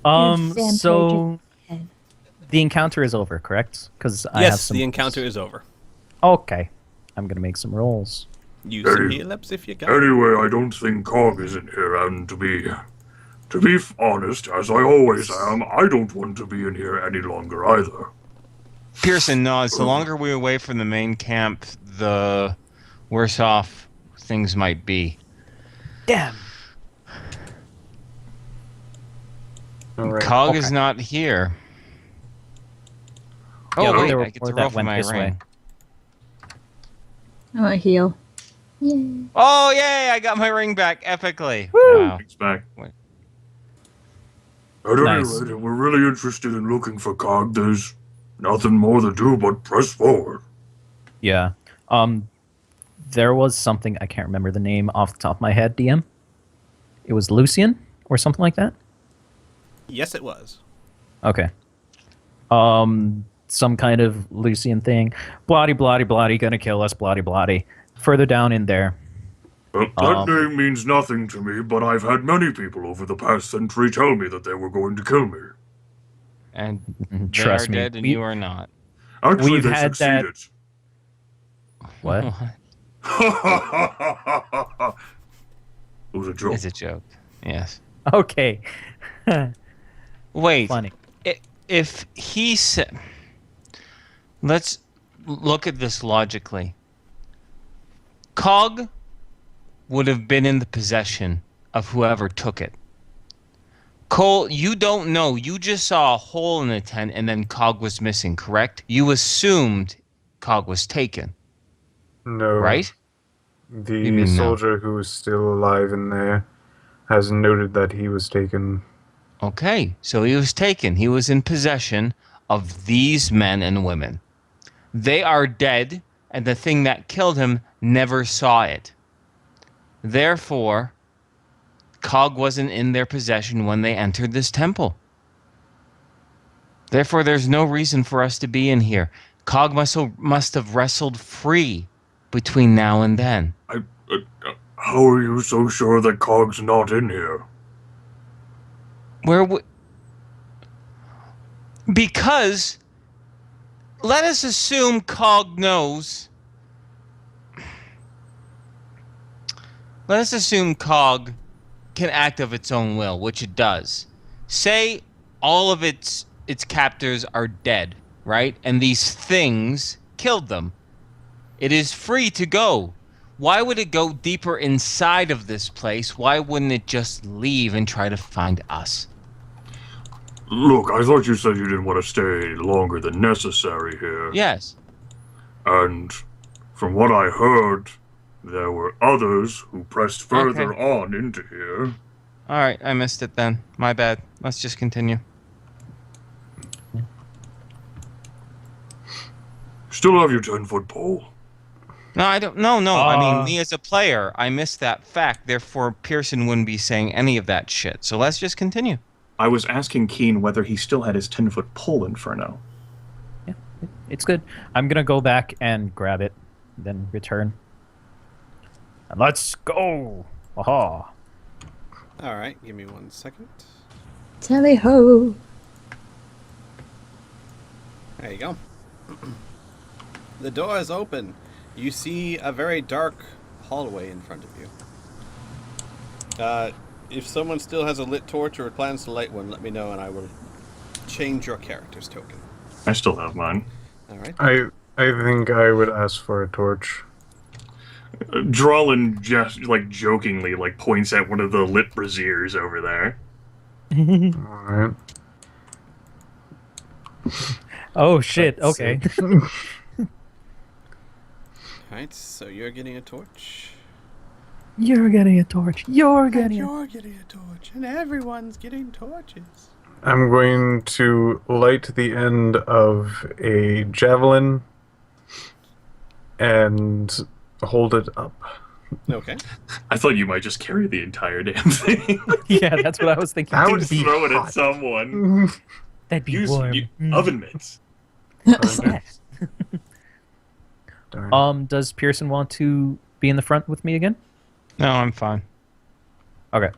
So the encounter is over, correct? Because I have some. The encounter is over. Okay, I'm gonna make some rolls. Use some heal-ups if you can. Anyway, I don't think Cog is in here, and to be honest, as I always am, I don't want to be in here any longer either. Pearson nods. The longer we're away from the main camp, the worse off things might be. Damn. Right. Cog is not here. Oh, Yeah, wait, there were I get more to roll that for went my this way. ring. I want to heal. Yay. Oh, yay! I got my ring back epically. Woo! Wow. It's back. Wait. At Nice. any rate, if we're really interested in looking for Cog, there's nothing more to do but press forward. Yeah. There was something, I can't remember the name off the top of my head, DM. It was Lucian or something like that? Yes, it was. Okay. Some kind of Lucian thing. Bloody, bloody, bloody, gonna kill us, bloody, bloody. Further down in there. That name means nothing to me, but I've had many people over the past century tell me that they were going to kill me. And they Trust are me. dead and you are not. Actually, We've they had that- succeeded. What? It was a joke. It's a joke. Yes. Okay. Wait. Funny. If he said... Let's look at this logically. Cog would have been in the possession of whoever took it. Cole, you don't know. You just saw a hole in the tent and then Cog was missing, correct? You assumed Cog was taken, No. right? The You mean no? soldier who is still alive in there has noted that he was taken. Okay, so he was taken. He was in possession of these men and women. They are dead, and the thing that killed him never saw it. Therefore, Cog wasn't in their possession when they entered this temple. Therefore, there's no reason for us to be in here. Cog must have wrestled free between now and then. How are you so sure that Cog's not in here? Because let us assume Cog knows. Let us assume Cog can act of its own will, which it does. Say all of its captors are dead, right? And these things killed them. It is free to go. Why would it go deeper inside of this place? Why wouldn't it just leave and try to find us? Look, I thought you said you didn't want to stay longer than necessary here. Yes. And from what I heard, there were others who pressed further on into here. All right, I missed it then. My bad. Let's just continue. Still have your 10-foot pole. No, I don't. No. I mean, me as a player, I missed that fact. Therefore, Pearson wouldn't be saying any of that shit. So let's just continue. I was asking Keen whether he still had his 10-foot pole, Inferno. Yeah, it's good. I'm gonna go back and grab it, then return. And let's go! Aha! All right, give me 1 second. Tally ho! There you go. The door is open. You see a very dark hallway in front of you. If someone still has a lit torch or plans to light one, let me know and I will change your character's token. I still have mine. All right. I think I would ask for a torch. Drolin just, jokingly, points at one of the lit braziers over there. Alright. Oh shit, okay. Alright, so you're getting a torch. You're getting a torch. You're And getting you're getting a torch. And everyone's getting torches. I'm going to light the end of a javelin and hold it up. Okay. I thought you might just carry the entire damn thing. Yeah, that's what I was thinking. That too. would be Throw it hot. at someone. That'd be Use warm. oven mitts. Darn. Does Pearson want to be in the front with me again? No, I'm fine. Okay.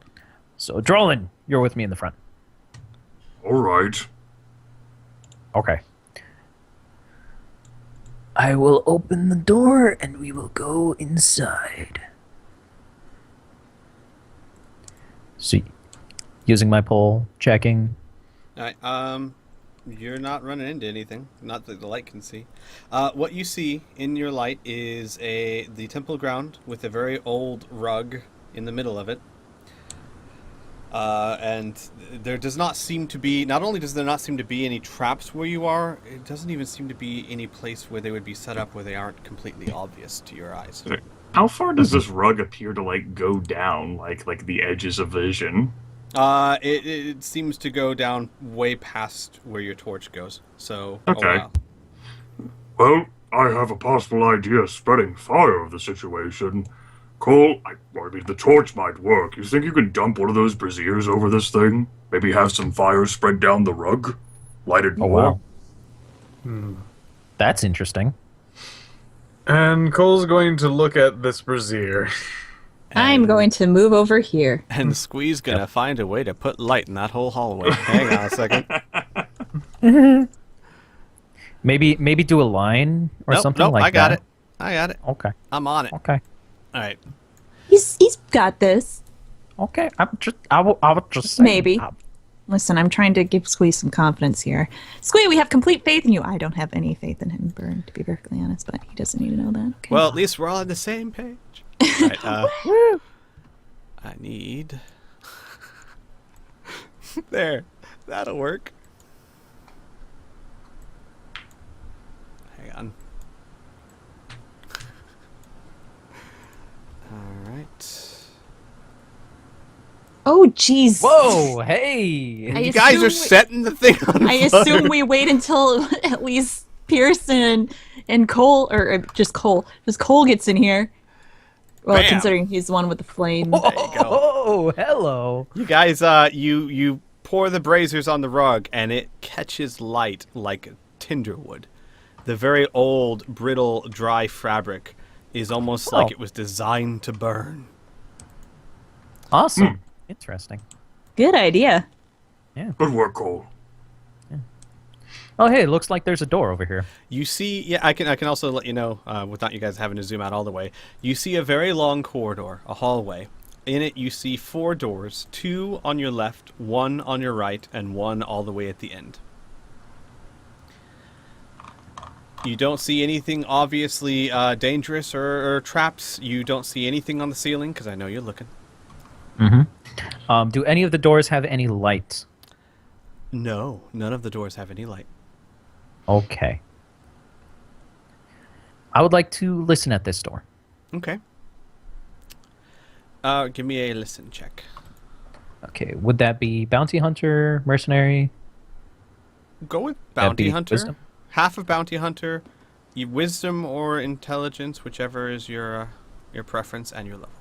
So, Drolin, you're with me in the front. All right. Okay. I will open the door and we will go inside. See, using my pole, checking. Alright, you're not running into anything. Not that the light can see. What you see in your light is the temple ground with a very old rug in the middle of it. And there does not seem to be, not only does there not seem to be any traps where you are, it doesn't even seem to be any place where they would be set up where they aren't completely obvious to your eyes. How far does this rug appear to like go down, like the edges of vision? It seems to go down way past where your torch goes. So, Okay. oh wow. Well, I have a possible idea of spreading fire of the situation. Cole, I mean, the torch might work. You think you could dump one of those braziers over this thing? Maybe have some fire spread down the rug? Light it Oh, more? wow. That's interesting. And Cole's going to look at this brazier. I'm going to move over here. And Squee's gonna find a way to put light in that whole hallway. Hang on a second. Maybe do a line or something like I got that. it. I got it. Okay. I'm on it. Okay. All right. He's got this. Okay. I will just say, Maybe. Listen, I'm trying to give Squee some confidence here. Squee, we have complete faith in you. I don't have any faith in him, Burn, to be perfectly honest, but he doesn't need to know that. Okay. Well, at least we're all on the same page. All right, I need. There. That'll work. Hang on. All right. Oh, jeez. Whoa! Hey! You guys are setting the thing on I fire. assume we wait until at least Pearson and Cole, or just Cole gets in here. Well, Bam. considering he's the one with the flame. There you go. Oh, hello! You guys, you pour the braziers on the rug, and it catches light like tinder wood. The very old, brittle, dry fabric is almost like it was designed to burn. Awesome. Interesting. Good idea. Good work, Cole. Oh, hey, it looks like there's a door over here. You see, yeah, I can also let you know, without you guys having to zoom out all the way. You see a very long corridor, a hallway. In it, you see 4 doors, 2 on your left, 1 on your right, and 1 all the way at the end. You don't see anything obviously dangerous or traps. You don't see anything on the ceiling, because I know you're looking. Mm-hmm. Do any of the doors have any light? No, none of the doors have any light. Okay. I would like to listen at this door. Okay. Give me a listen check. Okay, would that be bounty hunter, mercenary? Go with That'd bounty be hunter. wisdom? Half of bounty hunter, wisdom or intelligence, whichever is your preference and your level.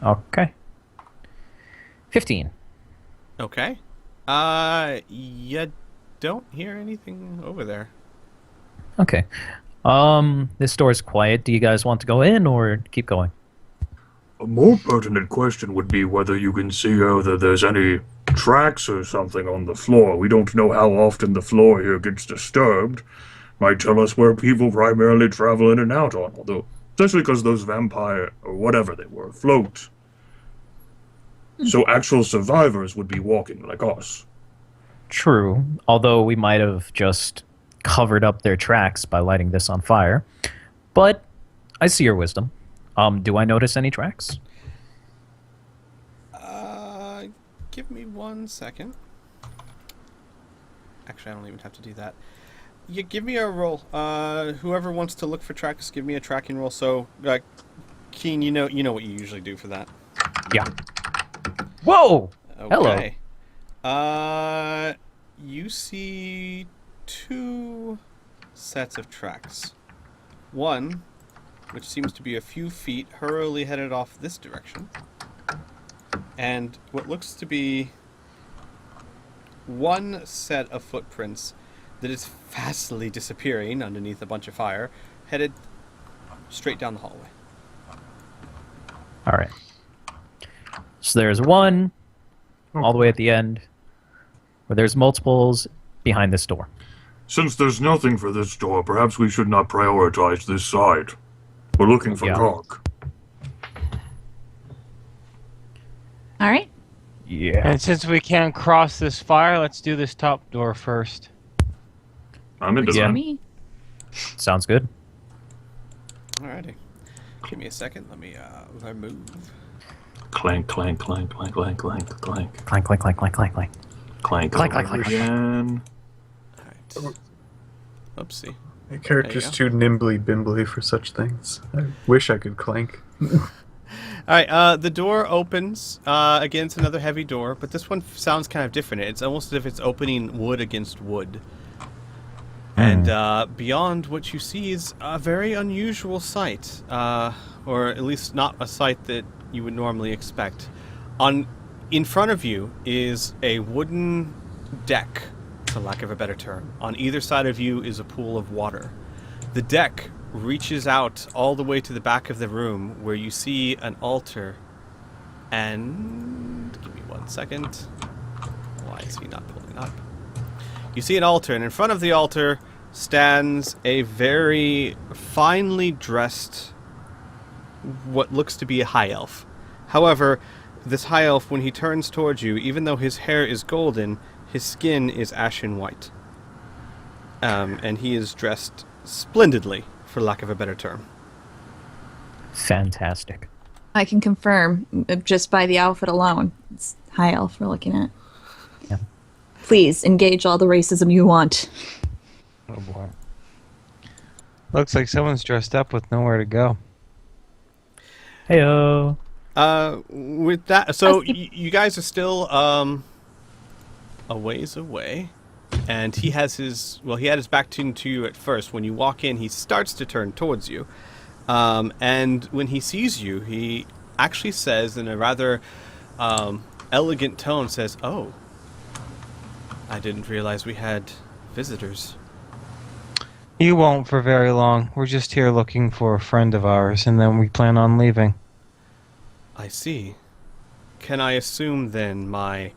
Okay. 15. Okay. You don't hear anything over there. Okay. This door is quiet. Do you guys want to go in or keep going? A more pertinent question would be whether you can see whether there's any tracks or something on the floor. We don't know how often the floor here gets disturbed. Might tell us where people primarily travel in and out on, although, especially because those vampire, or whatever they were, float. So actual survivors would be walking like us. True, although we might have just covered up their tracks by lighting this on fire. But I see your wisdom. Do I notice any tracks? Give me 1 second. Actually, I don't even have to do that. You give me a roll. Whoever wants to look for tracks, give me a tracking roll. So, Keen, you know what you usually do for that. Yeah. Whoa! Okay. Hello. You see 2 sets of tracks. One, which seems to be a few feet, hurriedly headed off this direction. And what looks to be 1 set of footprints that is fastly disappearing underneath a bunch of fire, headed straight down the hallway. All right. So there's one all the way at the end, Or there's multiples behind this door. Since there's nothing for this door, perhaps we should not prioritize this side. We're looking for Yeah. Cog. All right. Yeah. And since we can't cross this fire, let's do this top door first. I'm into Works for that. me. Sounds good. Alrighty. Give me a second. Let me remove. Clank, clank, clank, clank, clank, clank, clank. Clank, clank, clank, clank, clank, clank. Clank, Clank, clank, clank, clank, again. Alright. Oopsie. My character's go. too nimbly bimbly for such things. I wish I could clank. Alright, the door opens. Again, it's another heavy door, but this one sounds kind of different. It's almost as if it's opening wood against wood. And beyond what you see is a very unusual sight, or at least not a sight that you would normally expect. In front of you is a wooden deck, for lack of a better term. On either side of you is a pool of water. The deck reaches out all the way to the back of the room, where you see an altar. And give me 1 second. Why is he not pulling up? You see an altar, and in front of the altar stands a very finely dressed, what looks to be a high elf. However, this high elf, when he turns towards you, even though his hair is golden, his skin is ashen white. And he is dressed splendidly, for lack of a better term. Fantastic. I can confirm just by the outfit alone. It's high elf we're looking at. Yeah. Please engage all the racism you want. Oh boy. Looks like someone's dressed up with nowhere to go. Heyo. With that, so Let's keep- you guys are still a ways away, and he has his he had his back turned to you at first. When you walk in, he starts to turn towards you, and when he sees you, he actually says in a rather elegant tone, says, "Oh, I didn't realize we had visitors." You won't for very long. We're just here looking for a friend of ours, and then we plan on leaving. I see. Can I assume then my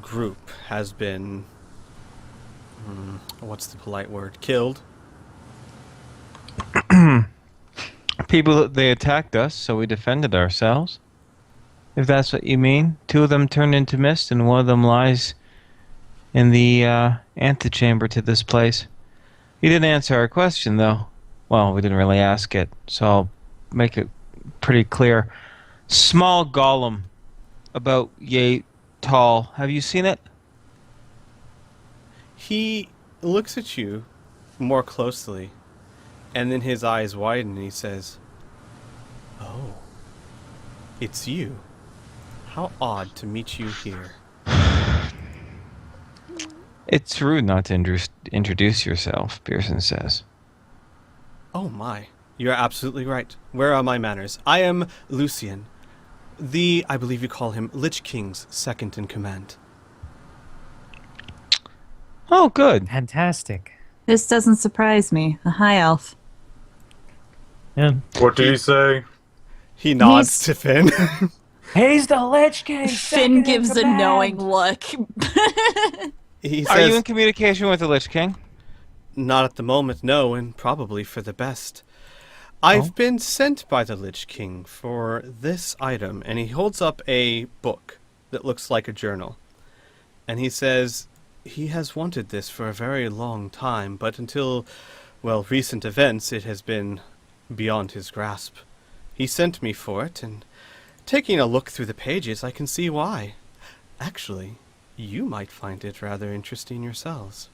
group has been, what's the polite word, killed? They attacked us, so we defended ourselves. If that's what you mean. 2 of them turned into mist, and 1 of them lies in the antechamber to this place. You didn't answer our question, though. Well, we didn't really ask it, so I'll make it pretty clear. Small golem, about yay tall. Have you seen it? He looks at you more closely, and then his eyes widen and he says, "Oh, it's you. How odd to meet you here." It's rude not to introduce yourself, Pearson says. Oh my, you're absolutely right. Where are my manners? I am Lucian, I believe you call him Lich King's second in command. Oh, good. Fantastic. This doesn't surprise me. A high elf. Yeah. What did he say? He nods to Finn. He's the Lich King. Finn gives a knowing look. He Are you in says, communication with the Lich King? "Not at the moment, no, and probably for the best. I've been sent by the Lich King for this item," and he holds up a book that looks like a journal. And he says he has wanted this for a very long time, but until, recent events, it has been beyond his grasp. He sent me for it, and taking a look through the pages, I can see why. Actually, you might find it rather interesting yourselves.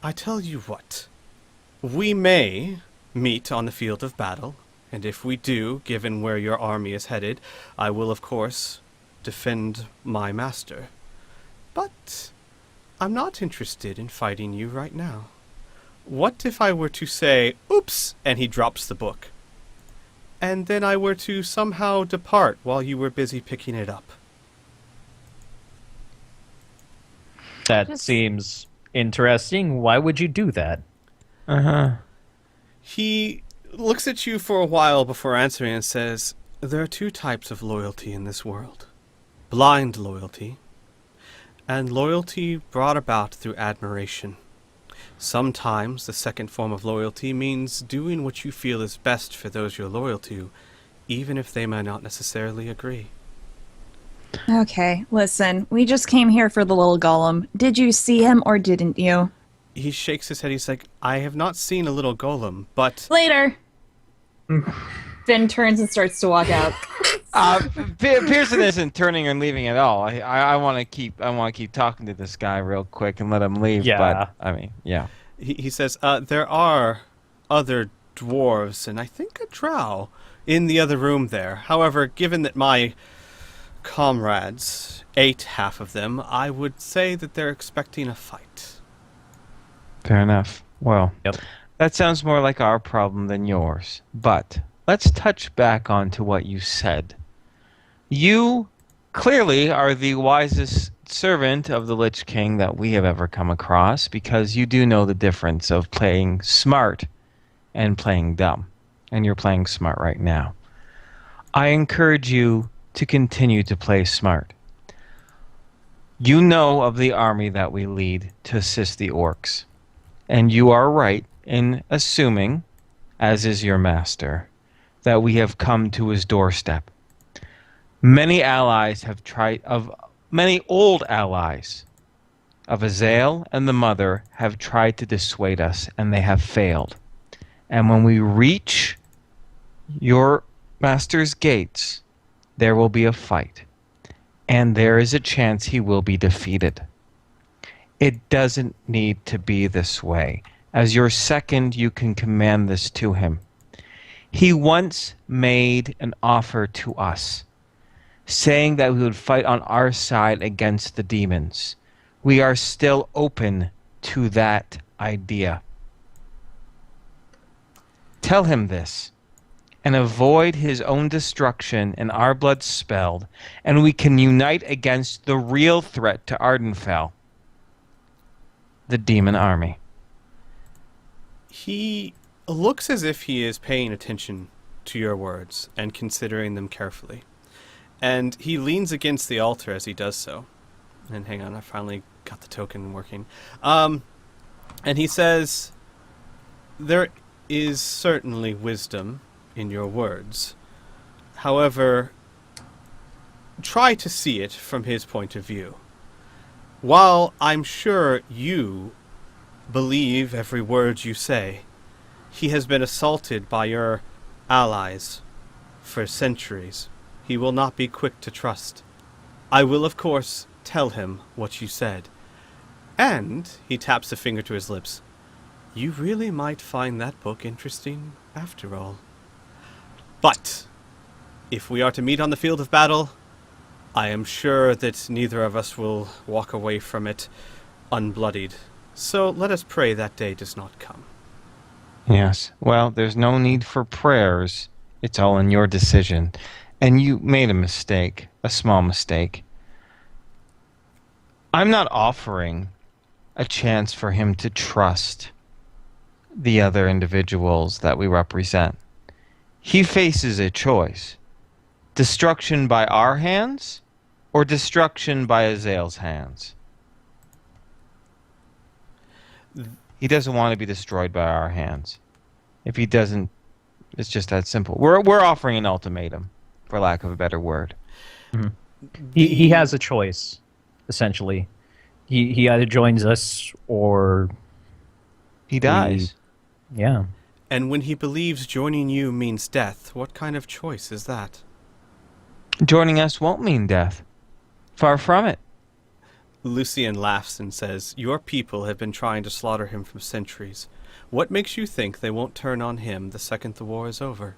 I tell you what, we may meet on the field of battle, and if we do, given where your army is headed, I will of course defend my master. But I'm not interested in fighting you right now. What if I were to say, oops, and he drops the book, and then I were to somehow depart while you were busy picking it up? That Just- seems interesting. Why would you do that? Uh-huh. He looks at you for a while before answering and says, "There are 2 types of loyalty in this world. Blind loyalty And loyalty brought about through admiration. Sometimes the second form of loyalty means doing what you feel is best for those you're loyal to, even if they may not necessarily agree. Okay, listen, we just came here for the little golem. Did you see him or didn't you? He shakes his head. He's like, I have not seen a little golem, but Later. Finn turns and starts to walk out. Pearson isn't turning and leaving at all. I want to keep talking to this guy real quick and let him leave. Yeah. But I mean, yeah. he says, there are other dwarves and I think a drow in the other room there. However, given that my comrades ate half of them, I would say that they're expecting a fight. Fair enough. Well, Yep. that sounds more like our problem than yours. But let's touch back onto what you said. You clearly are the wisest servant of the Lich King that we have ever come across, because you do know the difference of playing smart and playing dumb. And you're playing smart right now. I encourage you to continue to play smart. You know of the army that we lead to assist the orcs. And you are right in assuming, as is your master, that we have come to his doorstep. Many old allies of Azael and the Mother have tried to dissuade us, and they have failed. And when we reach your master's gates, there will be a fight. And there is a chance he will be defeated. It doesn't need to be this way. As your second, you can command this to him. He once made an offer to us, saying that we would fight on our side against the demons. We are still open to that idea. Tell him this, and avoid his own destruction and our blood spilled, and we can unite against the real threat to Ardenfell, the demon army. He looks as if he is paying attention to your words and considering them carefully. And he leans against the altar as he does so. And hang on, I finally got the token working. And he says, there is certainly wisdom in your words. However, try to see it from his point of view. While I'm sure you believe every word you say, he has been assaulted by your allies for centuries. He will not be quick to trust. I will, of course, tell him what you said. And, he taps a finger to his lips, you really might find that book interesting after all. But, if we are to meet on the field of battle, I am sure that neither of us will walk away from it unbloodied. So let us pray that day does not come. Yes. Well, there's no need for prayers. It's all in your decision. And you made a mistake, a small mistake. I'm not offering a chance for him to trust the other individuals that we represent. He faces a choice. Destruction by our hands or destruction by Azael's hands. He doesn't want to be destroyed by our hands. If he doesn't, it's just that simple. We're offering an ultimatum, for lack of a better word. He has a choice, essentially. He either joins us or He dies. yeah. And when he believes joining you means death, what kind of choice is that? Joining us won't mean death. Far from it. Lucian laughs and says, your people have been trying to slaughter him for centuries. What makes you think they won't turn on him the second the war is over?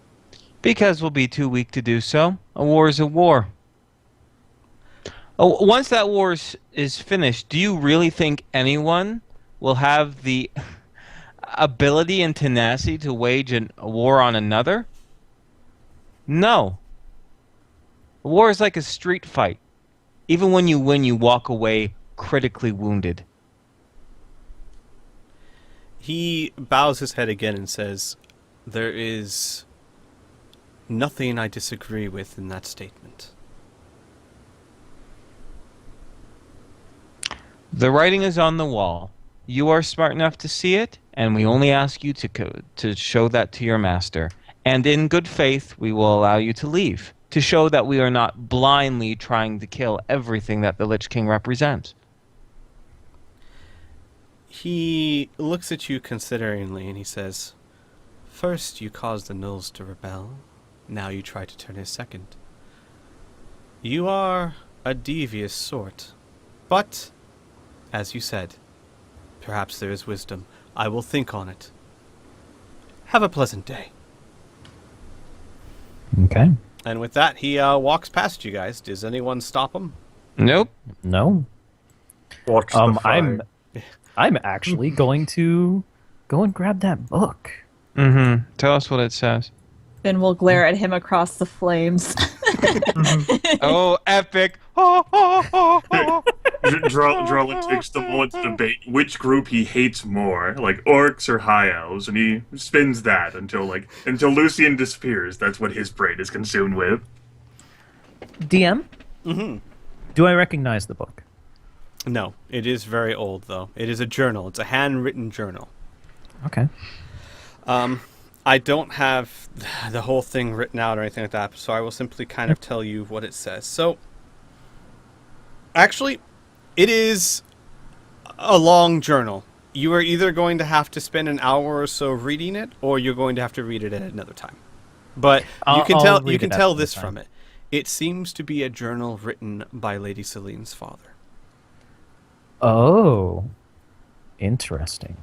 Because we'll be too weak to do so. A war is a war. Oh, once that war is finished, do you really think anyone will have the ability and tenacity to wage a war on another? No. A war is like a street fight. Even when you win, you walk away critically wounded. He bows his head again and says, there is nothing I disagree with in that statement. The writing is on the wall. You are smart enough to see it, and we only ask you to show that to your master. And in good faith, we will allow you to leave, to show that we are not blindly trying to kill everything that the Lich King represents. He looks at you consideringly and he says, "First you caused the gnolls to rebel. Now you try to turn his second. You are a devious sort. But, as you said, perhaps there is wisdom. I will think on it. Have a pleasant day." Okay. And with that, he walks past you guys. Does anyone stop him? Nope. No. Watch the fight. I'm actually going to go and grab that book. Mm-hmm. Tell us what it says. Then we'll glare at him across the flames. Oh, epic! Drellin takes the moment to debate which group he hates more, like orcs or high elves, and he spins that until Lucian disappears. That's what his brain is consumed with. DM? Mm-hmm. Do I recognize the book? No, it is very old, though. It is a journal. It's a handwritten journal. Okay. I don't have the whole thing written out or anything like that, so I will simply kind of tell you what it says. So, actually, it is a long journal. You are either going to have to spend an hour or so reading it, or you're going to have to read it at another time. But you can tell this from it. It seems to be a journal written by Lady Celine's father. Oh. Interesting.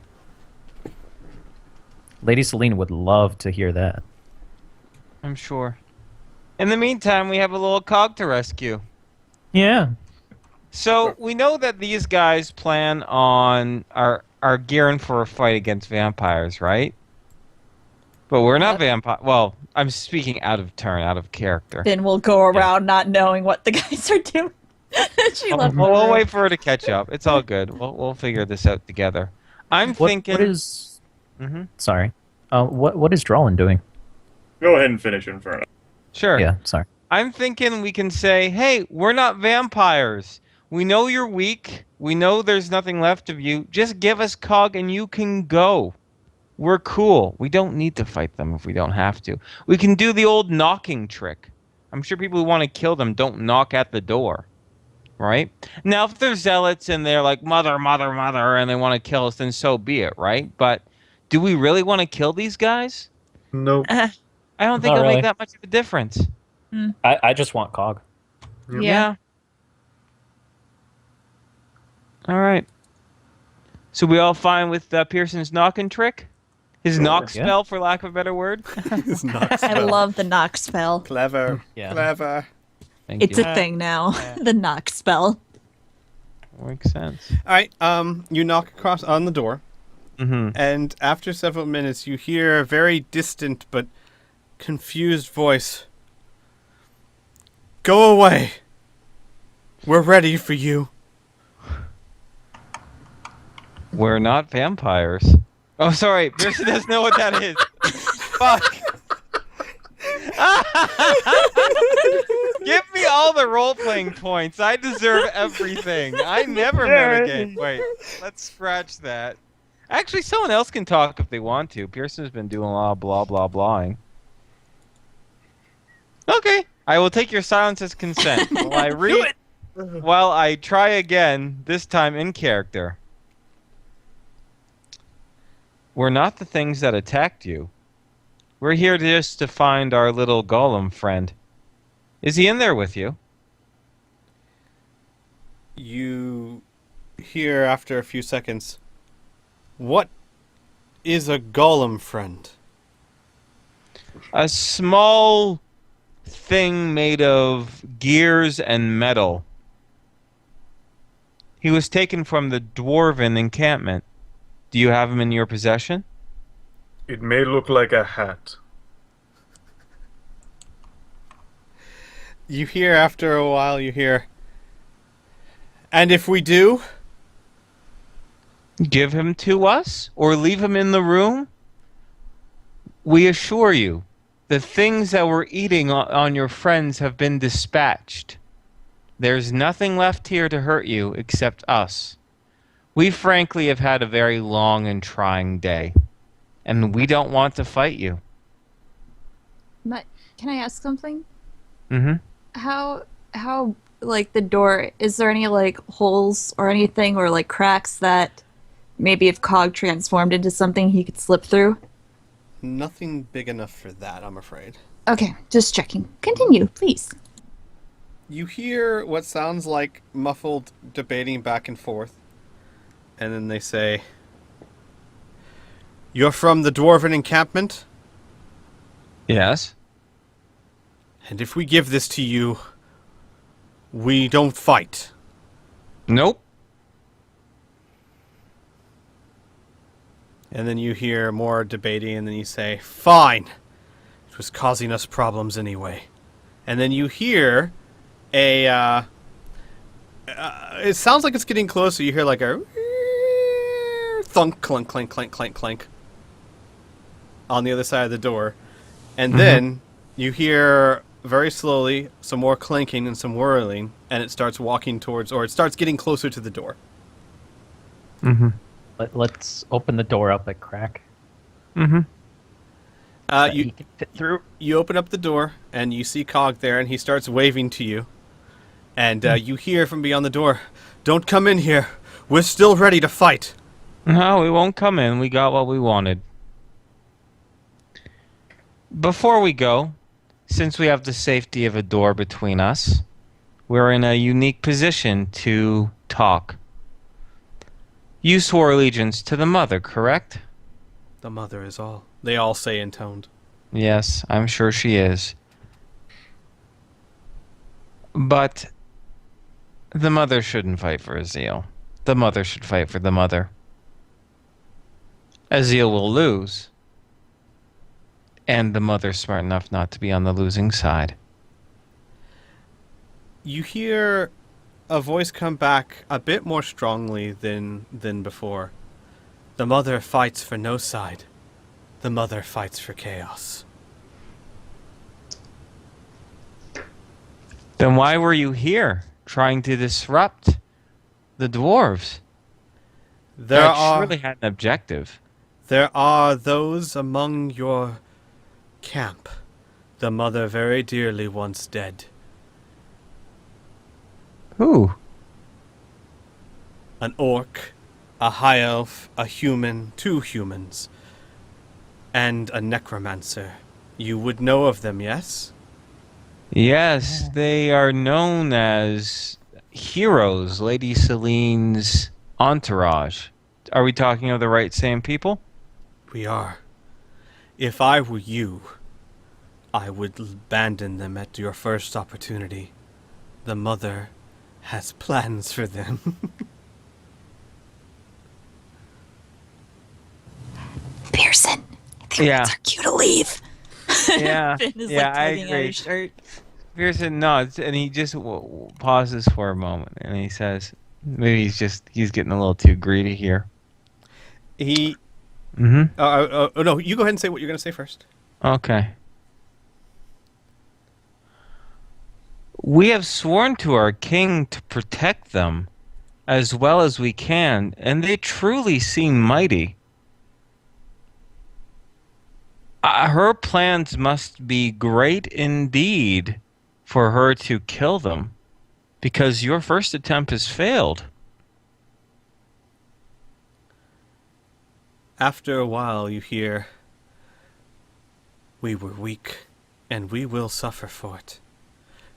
Lady Celine would love to hear that. I'm sure. In the meantime, we have a little cog to rescue. Yeah. So we know that these guys plan on are gearing for a fight against vampires, right? But we're not vampire. Well, I'm speaking out of turn, out of character. Then we'll go around not knowing what the guys are doing. We'll wait for her to catch up. It's all good. We'll figure this out together. I'm thinking. What is? Mm-hmm. Sorry. What is Drolin doing? Go ahead and finish Inferno. Sure. Yeah. Sorry. I'm thinking we can say, hey, we're not vampires. We know you're weak. We know there's nothing left of you. Just give us Cog and you can go. We're cool. We don't need to fight them if we don't have to. We can do the old knocking trick. I'm sure people who want to kill them don't knock at the door. Right? Now, if they're zealots and they're like, mother, mother, mother, and they want to kill us, then so be it, right? But do we really want to kill these guys? Nope. I don't think Not it'll really. make that much of a difference. I just want Cog. Yeah. All right. So we all fine with Pearson's knocking trick? His knock Yeah. spell, for lack of a better word? It's not I spell. love the knock spell. Clever. Yeah. Clever. Thank It's you. a thing now. The knock spell. Makes sense. All right. You knock across on the door, Mm-hmm. and after several minutes, you hear a very distant but confused voice. "Go away. We're ready for you." We're not vampires. Oh, sorry. Pearson doesn't know what that is. Fuck. Give me all the role-playing points. I deserve everything. I never metagame. Wait, let's scratch that. Actually, someone else can talk if they want to. Pearson's been doing a lot of blah, blah, blahing. Okay. I will take your silence as consent. While I read... While I try again, this time in character. We're not the things that attacked you. We're here just to find our little golem friend. Is he in there with you? You hear after a few seconds, "What is a golem friend?" A small thing made of gears and metal. He was taken from the dwarven encampment. Do you have him in your possession? It may look like a hat. You hear after a while, you hear, "And if we do?" Give him to us or leave him in the room? We assure you, the things that we're eating on your friends have been dispatched. There's nothing left here to hurt you except us. We frankly have had a very long and trying day, and we don't want to fight you. But can I ask something? Mm-hmm. How like the door, is there any like holes or anything or like cracks that maybe if Cog transformed into something he could slip through? Nothing big enough for that, I'm afraid. Okay, just checking. Continue, please. You hear what sounds like muffled debating back and forth, and then they say, "You're from the Dwarven encampment? Yes. And if we give this to you, we don't fight." Nope. And then you hear more debating, and then you say, "Fine. It was causing us problems anyway." And then you hear a, it sounds like it's getting closer. You hear like a thunk, clunk, clank, clank, clank, clank on the other side of the door. And then you hear very slowly some more clanking and some whirling, and it starts walking towards, or it starts getting closer to the door. Mm-hmm. Let's open the door up a crack. Mm-hmm. That You he can fit through. You open up the door, and you see Cog there, and he starts waving to you. And you hear from beyond the door, "Don't come in here. We're still ready to fight." No, we won't come in. We got what we wanted. Before we go, since we have the safety of a door between us, we're in a unique position to talk. You swore allegiance to the Mother, correct? The Mother is all. They all say intoned. Yes, I'm sure she is. But the Mother shouldn't fight for Azil. The Mother should fight for the Mother. Azil will lose. And the Mother's smart enough not to be on the losing side. You hear a voice come back a bit more strongly than before. "The Mother fights for no side. The Mother fights for chaos." Then why were you here, trying to disrupt the dwarves? There That are surely had an objective. there are those among your camp the Mother very dearly wants dead. Who? An orc, a high elf, a human, 2 humans, and a necromancer. You would know of them, yes? Yes, they are known as heroes, Lady Celine's entourage. Are we talking of the right same people? We are. If I were you, I would abandon them at your first opportunity. The Mother has plans for them. Pearson, I think Yeah. it's our cue to leave. Yeah, Finn is yeah, like I tugging at agree. his shirt. Pearson nods, and he just pauses for a moment, and he says, maybe he's getting a little too greedy here. He... Mm-hmm. no, you go ahead and say what you're going to say first. Okay. We have sworn to our king to protect them as well as we can, and they truly seem mighty. Her plans must be great indeed for her to kill them, because your first attempt has failed. After a while, you hear, "We were weak, and we will suffer for it.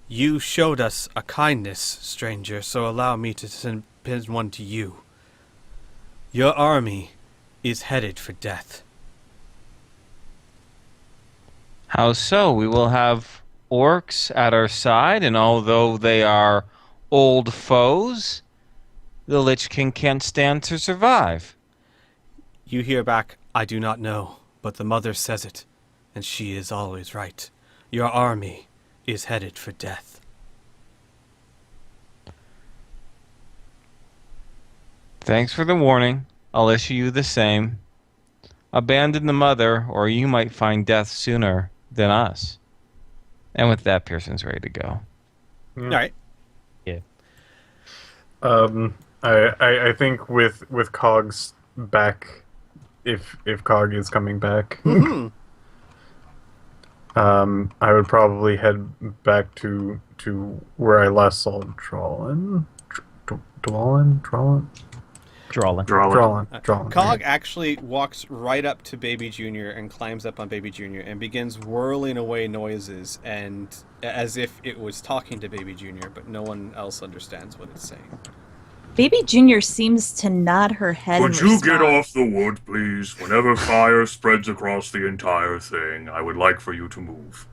You showed us a kindness, stranger, so allow me to send one to you. Your army is headed for death." How so? We will have orcs at our side, and although they are old foes, the Lich King can't stand to survive. You hear back, "I do not know, but the Mother says it, and she is always right. Your army is headed for death." Thanks for the warning. I'll issue you the same. Abandon the Mother, or you might find death sooner than us. And with that, Pearson's ready to go. All right. Yeah. I think with Cog's back, if Cog is coming back, I would probably head back to where I last saw Drawlin. Drawlin. Cog actually walks right up to Baby Junior and climbs up on Baby Junior and begins whirling away noises, and as if it was talking to Baby Junior, but no one else understands what it's saying. Baby Junior seems to nod her head. Would in you get response. off the wood, please? Whenever fire spreads across the entire thing, I would like for you to move.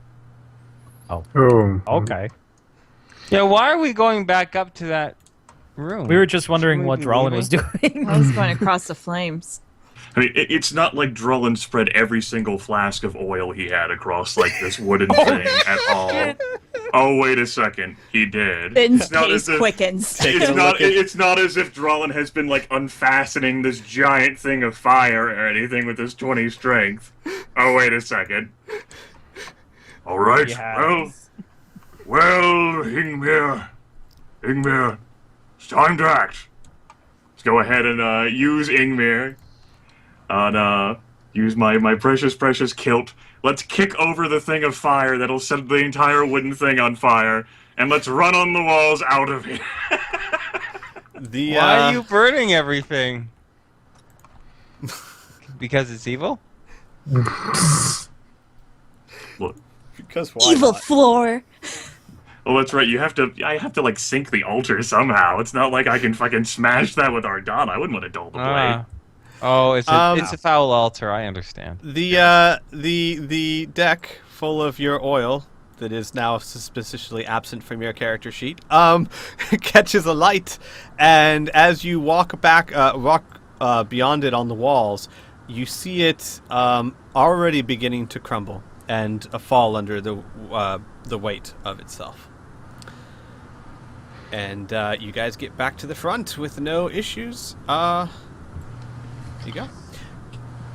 Oh, Okay. Yeah, why are we going back up to that room? We were just wondering Should we what be Drawlin leaving? was doing. I was going across the flames. I mean, it's not like Drullen spread every single flask of oil he had across, like, this wooden thing at all. Oh, wait a second. He did. Finn's It's not pace as if- quickens. It's not as if Drullen has been, like, unfastening this giant thing of fire or anything with his 20 strength. Oh, wait a second. All right. Well, Ingmir, it's time to act. Let's go ahead and use Ingmir on use my precious kilt. Let's kick over the thing of fire that'll set the entire wooden thing on fire, and let's run on the walls out of here. Why are you burning everything? Because it's evil? Look, Because why Evil not? floor. well, that's right. I have to like sink the altar somehow. It's not like I can fucking smash that with Ardana. I wouldn't want to dull the blade. Oh, it's a foul altar. I understand. The deck full of your oil that is now suspiciously absent from your character sheet catches a light, and as you walk beyond it on the walls, you see it already beginning to crumble and fall under the weight of itself. And you guys get back to the front with no issues. There you go.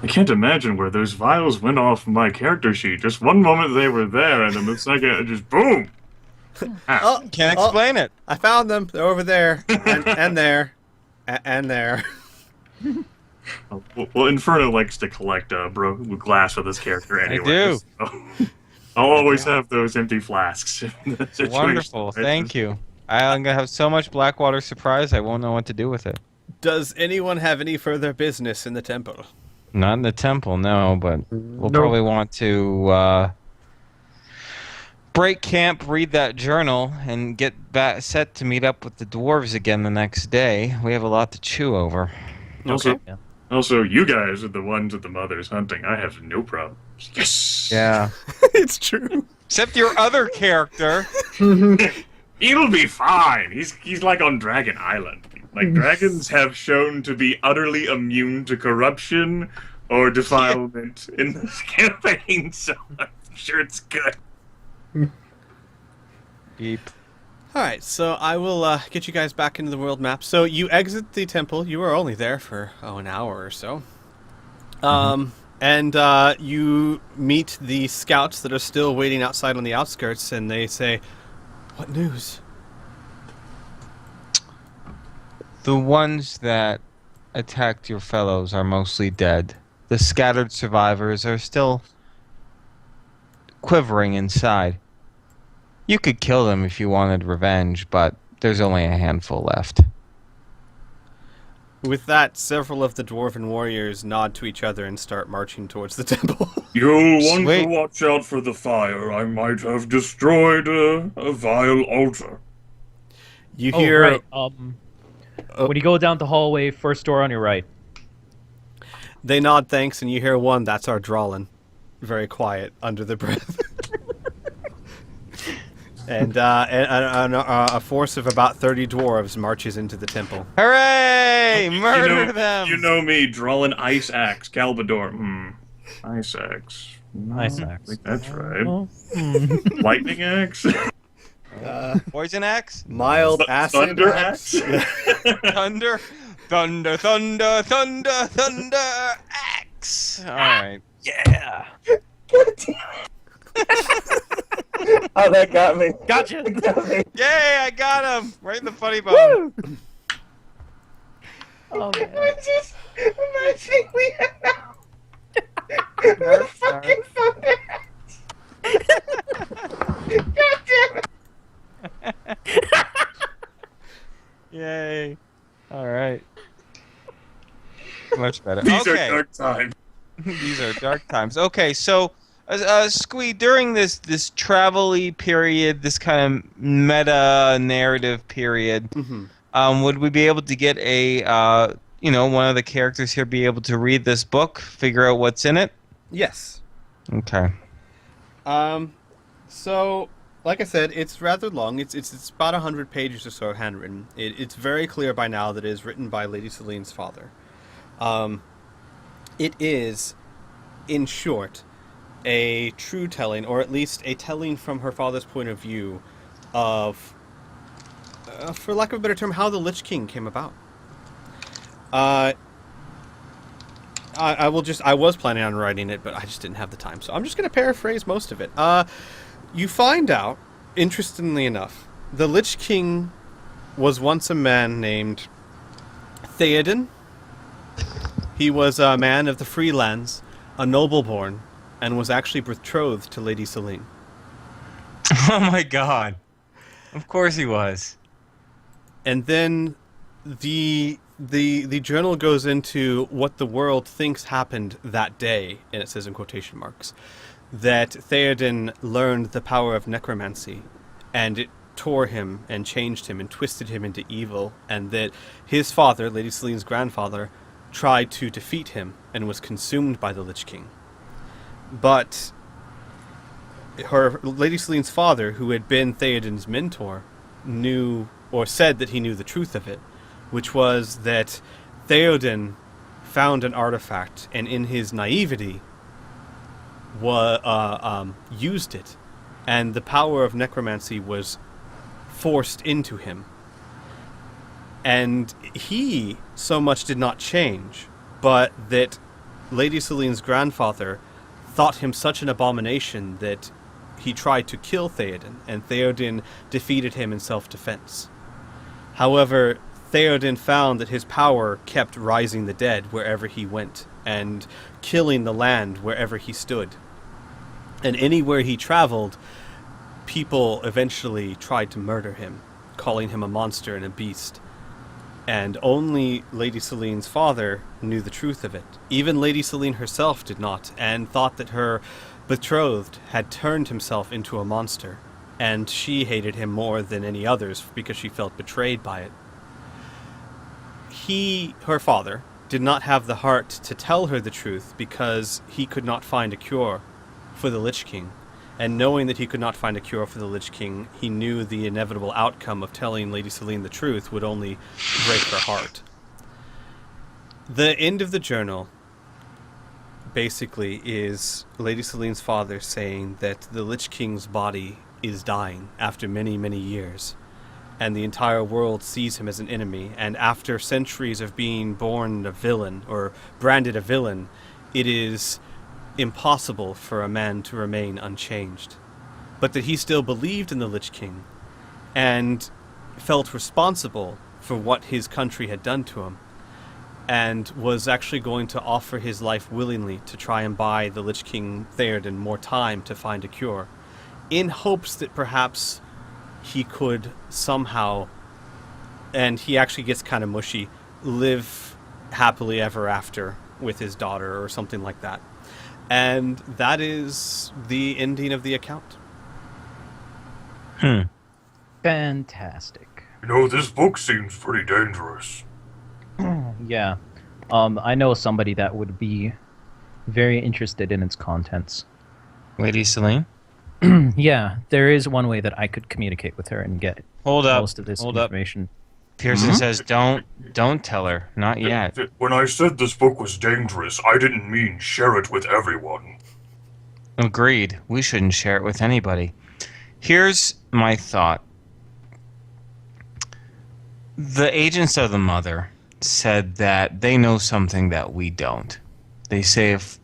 I can't imagine where those vials went off my character sheet. Just one moment they were there, and then the second, it just boom. Ah. Can't explain it. I found them. They're over there, and there, and there. Well, Inferno likes to collect glass with his character anyway. do. So I'll always have those empty flasks. in that situation. Wonderful. Thank you. I'm going to have so much Blackwater surprise, I won't know what to do with it. Does anyone have any further business in the temple? Not in the temple, no, but we'll probably want to break camp, read that journal, and get set to meet up with the dwarves again the next day. We have a lot to chew over. Also, you guys are the ones with the mother's hunting. I have no problems. Yes. Yeah. It's true. Except your other character. He'll be fine. He's like on Dragon Island. Like, dragons have shown to be utterly immune to corruption or defilement in this campaign, so I'm sure it's good. Beep. All right, so I will get you guys back into the world map. So you exit the temple. You were only there for an hour or so. And you meet the scouts that are still waiting outside on the outskirts, and they say, "What news?" The ones that attacked your fellows are mostly dead. The scattered survivors are still quivering inside. You could kill them if you wanted revenge, but there's only a handful left. With that, several of the dwarven warriors nod to each other and start marching towards the temple. You'll want Sweet. to watch out for the fire. I might have destroyed a vile altar. You hear... right. When you go down the hallway, first door on your right. They nod thanks, and you hear one, "That's our Drawlin." Very quiet, under the breath. and a force of about 30 dwarves marches into the temple. Hooray! Murder them! You know me, Drawlin Ice Axe, Galbador. Ice Axe. Nice I axe. think that's right. Lightning Axe? Poison axe? Mild acid Thunder axe. Thunder? Thunder, thunder, thunder, thunder, axe! Alright. Yeah. Oh, that got me. Gotcha. Yay, I got him! Right in the funny bone. Oh man. Just imagine we have Snarf, fucking phone. God damn it. Yay. All right. Much better. These Okay. are dark times. These are dark times. Okay, so Squee, during this travel-y period, this kind of meta narrative period, would we be able to get a one of the characters here be able to read this book, figure out what's in it? Yes. Okay. So, like I said, it's rather long. It's about 100 pages or so handwritten. It's very clear by now that it is written by Lady Celine's father. It is, in short, a true telling, or at least a telling from her father's point of view, of, for lack of a better term, how the Lich King came about. I was planning on writing it, but I just didn't have the time, so I'm just going to paraphrase most of it. You find out, interestingly enough, the Lich King was once a man named Theoden. He was a man of the free lands, a noble-born, and was actually betrothed to Lady Celine. Oh my God! Of course he was. And then the journal goes into what the world thinks happened that day, and it says in quotation marks, that Theoden learned the power of necromancy, and it tore him and changed him and twisted him into evil, and that his father, Lady Celine's grandfather, tried to defeat him and was consumed by the Lich King. But her Lady Celine's father, who had been Theoden's mentor, knew, or said that he knew the truth of it, which was that Theoden found an artifact and in his naivety used it, and the power of necromancy was forced into him. And he so much did not change, but that Lady Celine's grandfather thought him such an abomination that he tried to kill Theoden, and Theoden defeated him in self-defense. However, Theoden found that his power kept rising the dead wherever he went, and killing the land wherever he stood. And anywhere he traveled, people eventually tried to murder him, calling him a monster and a beast. And only Lady Celine's father knew the truth of it. Even Lady Celine herself did not, and thought that her betrothed had turned himself into a monster, and she hated him more than any others because she felt betrayed by it. Her father, did not have the heart to tell her the truth because he could not find a cure for the Lich King. And knowing that he could not find a cure for the Lich King, he knew the inevitable outcome of telling Lady Celine the truth would only break her heart. The end of the journal basically is Lady Celine's father saying that the Lich King's body is dying after many, many years, and the entire world sees him as an enemy, and after centuries of being born a villain, or branded a villain, it is impossible for a man to remain unchanged. But that he still believed in the Lich King, and felt responsible for what his country had done to him, and was actually going to offer his life willingly to try and buy the Lich King Theoden more time to find a cure, in hopes that perhaps he could somehow, and he actually gets kind of mushy, live happily ever after with his daughter or something like that. And that is the ending of the account. Fantastic. You know, this book seems pretty dangerous. Yeah. I know somebody that would be very interested in its contents. Lady Celine? Yeah, there is one way that I could communicate with her and get Hold up. most of this Hold up. information. Pearson says, don't tell her. Not yet. When I said this book was dangerous, I didn't mean share it with everyone. Agreed. We shouldn't share it with anybody. Here's my thought. The agents of the Mother said that they know something that we don't. They say if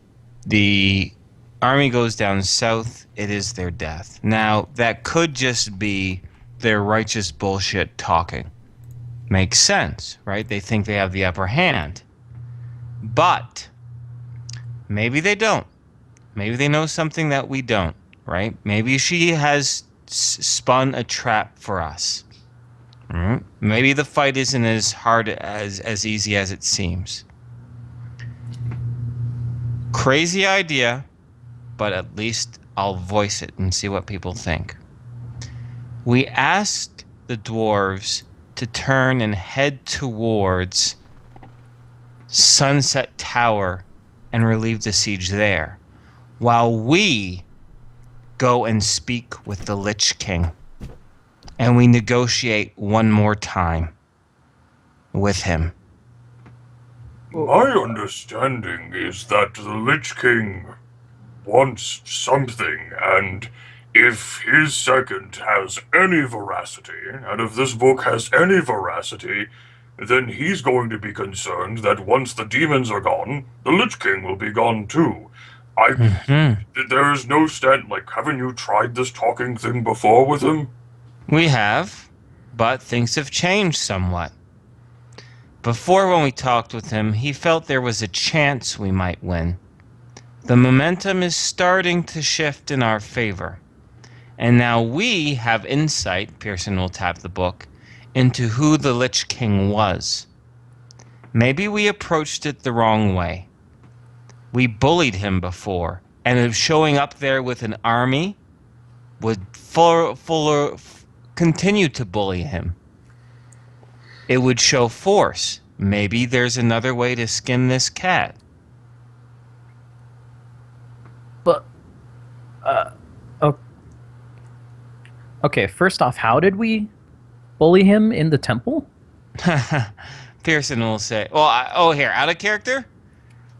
the army goes down south, it is their death. Now, that could just be their righteous bullshit talking. Makes sense, right? They think they have the upper hand. But maybe they don't. Maybe they know something that we don't, right? Maybe she has spun a trap for us. Mm. Maybe the fight isn't as hard as easy as it seems. Crazy idea, but at least I'll voice it and see what people think. We asked the dwarves to turn and head towards Sunset Tower and relieve the siege there, while we go and speak with the Lich King. And we negotiate one more time with him. My understanding is that the Lich King wants something, and if his second has any veracity, and if this book has any veracity, then he's going to be concerned that once the demons are gone, the Lich King will be gone too. There's no haven't you tried this talking thing before with him? We have, but things have changed somewhat. Before, when we talked with him, he felt there was a chance we might win. The momentum is starting to shift in our favor. And now we have insight, Pearson will tap the book, into who the Lich King was. Maybe we approached it the wrong way. We bullied him before, and if showing up there with an army would continue to bully him. It would show force. Maybe there's another way to skin this cat. But, okay, first off, how did we bully him in the temple? Pearson will say, well, here, out of character?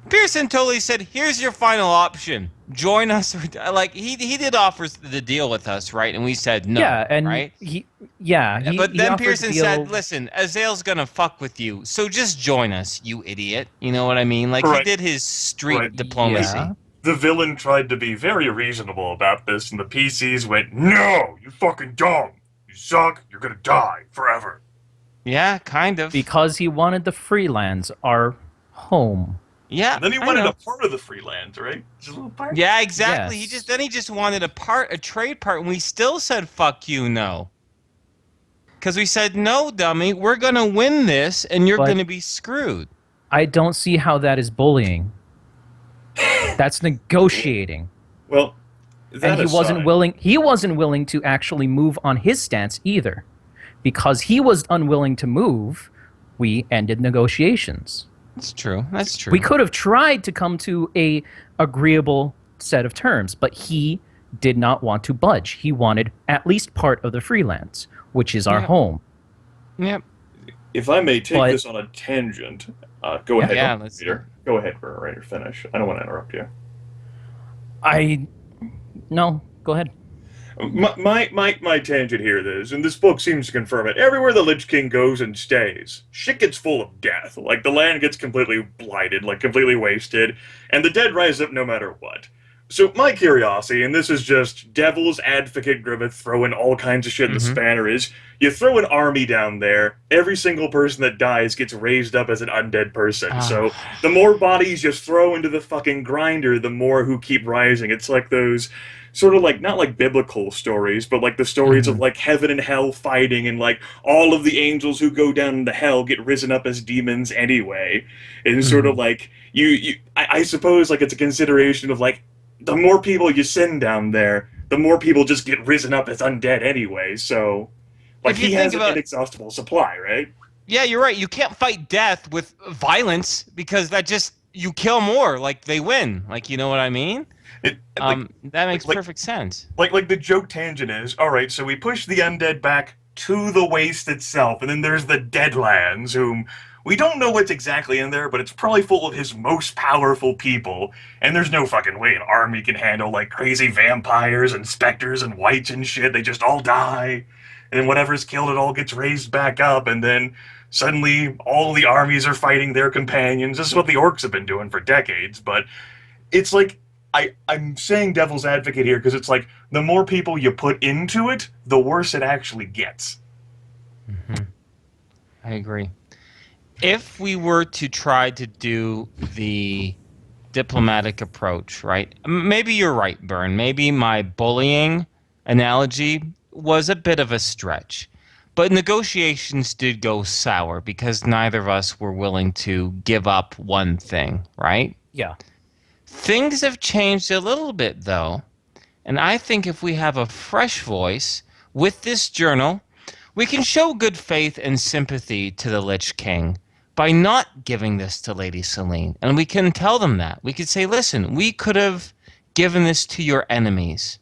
Pearson totally said, here's your final option. Join us. Like, he did offer the deal with us, right? And we said no, yeah, and right? But then Pearson said, listen, Azale's going to fuck with you, so just join us, you idiot. You know what I mean? Like, Right. he did his street Right. diplomacy. Yeah. The villain tried to be very reasonable about this, and the PCs went, "No, you fucking dumb. You suck. You're gonna die forever." Yeah, kind of. Because he wanted the freelands, our home. Yeah. And then he I wanted know. a part of the freelance, right? Just a little part. Yeah, exactly. Yes. He just wanted a trade part, and we still said fuck you, no. Because we said no, dummy. We're gonna win this, and you're But- gonna be screwed. I don't see how that is bullying. That's negotiating. Well, And he wasn't willing to actually move on his stance either. Because he was unwilling to move, we ended negotiations. That's true. That's true. We could have tried to come to a agreeable set of terms, but he did not want to budge. He wanted at least part of the freelance, which is our Yeah. home. Yep. if I may take But- this on a tangent, go ahead, Yeah, let's- Peter. Go ahead, Rainer. Finish. I don't want to interrupt you. No, go ahead. My tangent here is, and this book seems to confirm it, everywhere the Lich King goes and stays, shit gets full of death. Like, the land gets completely blighted, like, completely wasted, and the dead rise up no matter what. So, my curiosity, and this is just devil's advocate Griffith throwing all kinds of shit in the spanner, is you throw an army down there, every single person that dies gets raised up as an undead person. So, the more bodies you throw into the fucking grinder, the more who keep rising. It's like those sort of like, not like biblical stories, but like the stories of like heaven and hell fighting, and like all of the angels who go down into hell get risen up as demons anyway. And sort of like, I suppose like it's a consideration of like, the more people you send down there, the more people just get risen up as undead anyway. So, like, If you he think has about- an inexhaustible supply, right? Yeah, you're right. You can't fight death with violence because that just you kill more. Like they win. Like you know what I mean? That makes perfect sense. Like the joke tangent is, all right, so we push the undead back to the waste itself, and then there's the Deadlands, whom we don't know what's exactly in there, but it's probably full of his most powerful people, and there's no fucking way an army can handle like crazy vampires and specters and wights and shit. They just all die, and then whatever's killed it all gets raised back up, and then suddenly all the armies are fighting their companions. This is what the orcs have been doing for decades, but it's like, I'm saying devil's advocate here because it's like the more people you put into it, the worse it actually gets. I agree. If we were to try to do the diplomatic approach, right? Maybe you're right, Byrne. Maybe my bullying analogy was a bit of a stretch. But negotiations did go sour because neither of us were willing to give up one thing, right? Yeah. Things have changed a little bit, though. And I think if we have a fresh voice with this journal, we can show good faith and sympathy to the Lich King by not giving this to Lady Selene. And we can tell them that. We could say, listen, we could have given this to your enemies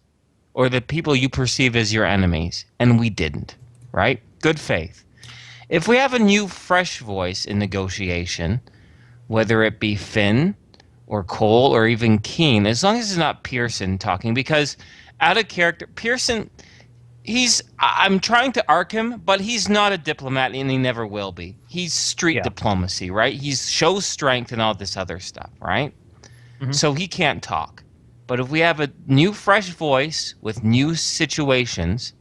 or the people you perceive as your enemies, and we didn't, right? Good faith. If we have a new, fresh voice in negotiation, whether it be Finn or Cole or even Keen, as long as it's not Pearson talking, because out of character, Pearson, I'm trying to arc him, but he's not a diplomat and he never will be. He's street diplomacy, right? He shows strength and all this other stuff, right? Mm-hmm. So he can't talk. But if we have a new, fresh voice with new situations,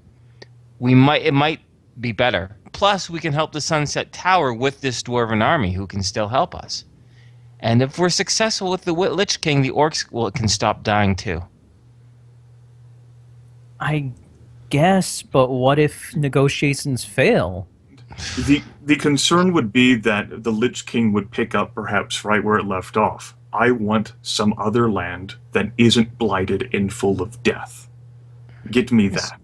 it might be better. Plus, we can help the Sunset Tower with this dwarven army who can still help us. And if we're successful with the Lich King, the orcs can stop dying too. I guess, but what if negotiations fail? The concern would be that the Lich King would pick up perhaps right where it left off. I want some other land that isn't blighted and full of death. Get me that.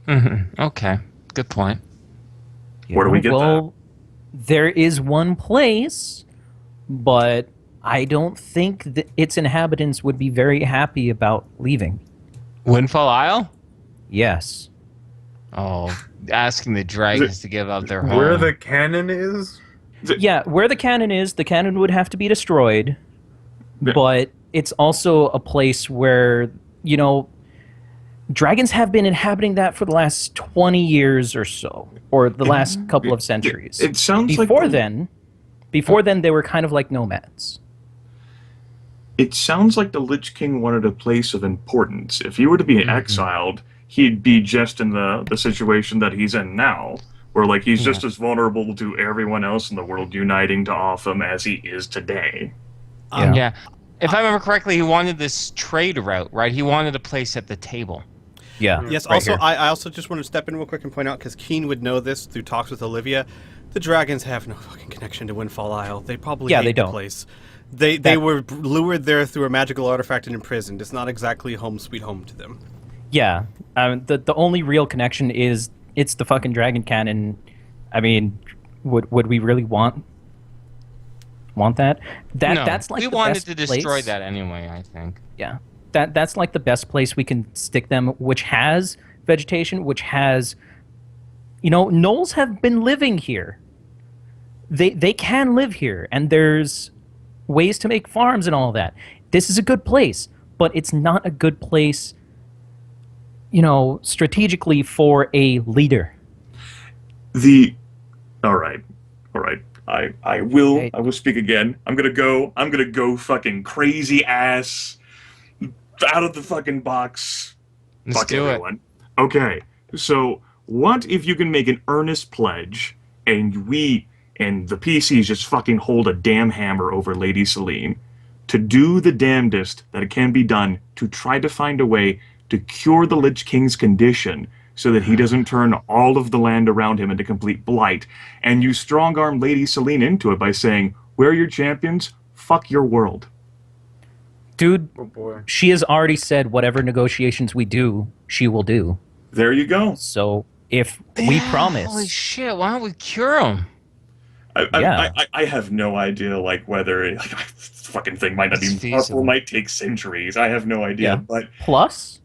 Mm-hmm. Okay, good point. Where do we get that? There is one place, but I don't think that its inhabitants would be very happy about leaving. Windfall Isle? Yes. Oh, asking the dragons to give up their home. Where the cannon is? Yeah, where the cannon is, the cannon would have to be destroyed. Yeah. But it's also a place where, dragons have been inhabiting that for the last 20 years or so, or the last couple of centuries. It sounds before like... Before then, they were kind of like nomads. It sounds like the Lich King wanted a place of importance. If he were to be exiled, he'd be just in the situation that he's in now, where he's just as vulnerable to everyone else in the world uniting to off him as he is today. Yeah. If I remember correctly, he wanted this trade route, right? He wanted a place at the table. Yeah. Yes, right also, here. I also just want to step in real quick and point out, because Keen would know this through talks with Olivia, the dragons have no fucking connection to Windfall Isle. They probably hate they the don't. place. They were lured there through a magical artifact and imprisoned. It's not exactly home sweet home to them. Yeah. The only real connection is it's the fucking dragon cannon. I mean, would we really want that? No, that's like we the wanted best to destroy place. that anyway, I think. Yeah. That's like the best place we can stick them, which has vegetation, which has gnolls have been living here. They can live here, and there's ways to make farms and all that. This is a good place, but it's not a good place, strategically for a leader. All right. I will speak again. I'm gonna go fucking crazy ass out of the fucking box. Let's Fuck do everyone. Okay, so what if you can make an earnest pledge and we and the PCs just fucking hold a damn hammer over Lady Selene to do the damnedest that it can be done to try to find a way to cure the Lich King's condition so that he doesn't turn all of the land around him into complete blight, and you strong-arm Lady Selene into it by saying, we're your champions, fuck your world. Dude, Oh boy. she has already said whatever negotiations we do, she will do. There you go. So if we promise... Holy shit, why don't we cure him? I have no idea, whether fucking thing might not It's be possible, feasible. might take centuries. I have no idea, Yeah. but Plus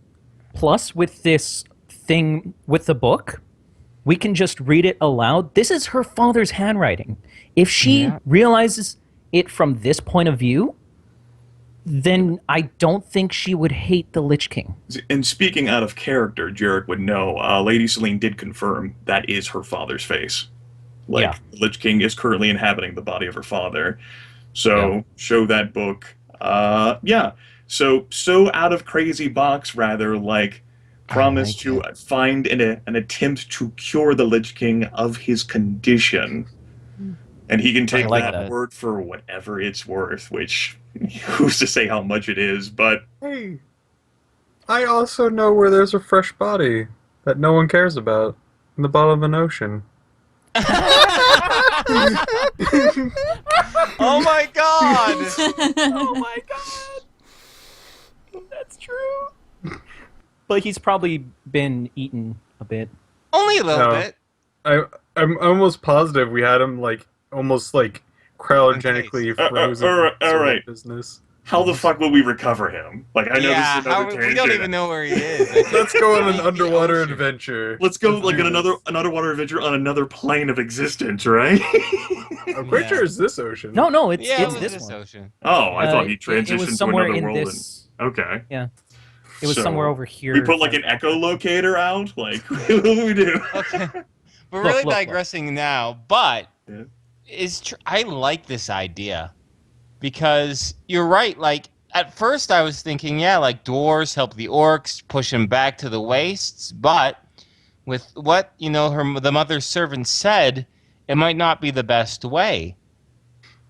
with this thing with the book, we can just read it aloud. This is her father's handwriting. If she realizes it from this point of view, then I don't think she would hate the Lich King. and speaking out of character, Jarek would know. Lady Selene did confirm that is her father's face. The Lich King is currently inhabiting the body of her father. So show that book. So out of crazy box, rather, promise like to find an attempt to cure the Lich King of his condition. And he can take like that that. word for whatever it's worth, which who's to say how much it is, but Hey, I also know where there's a fresh body that no one cares about in the bottom of an ocean. Oh my god! Oh my god! That's true. But he's probably been eaten a bit. Only a little No. bit. I'm almost positive we had him almost cryogenically Okay. frozen. All sort of right. business. how the fuck will we recover him? Like, I know Yeah, this is another tangent. we don't even know where he is. I think Let's go on an he's in the underwater ocean. adventure. Let's go Let's like do an this. underwater adventure on another plane of existence, right? I'm pretty sure it's this ocean. No, it's Yeah, it's it was this one. ocean. Oh, I thought he It transitioned was to somewhere another in world. this. Okay. Yeah, it was So, somewhere over here. We put like an echolocator out. Like, what do we do? Okay. We're Look, really look. digressing now, but Yeah. I like this idea because you're right. Like at first, I was thinking, yeah, like dwarves help the orcs push them back to the wastes, but with what the mother's servant said, it might not be the best way.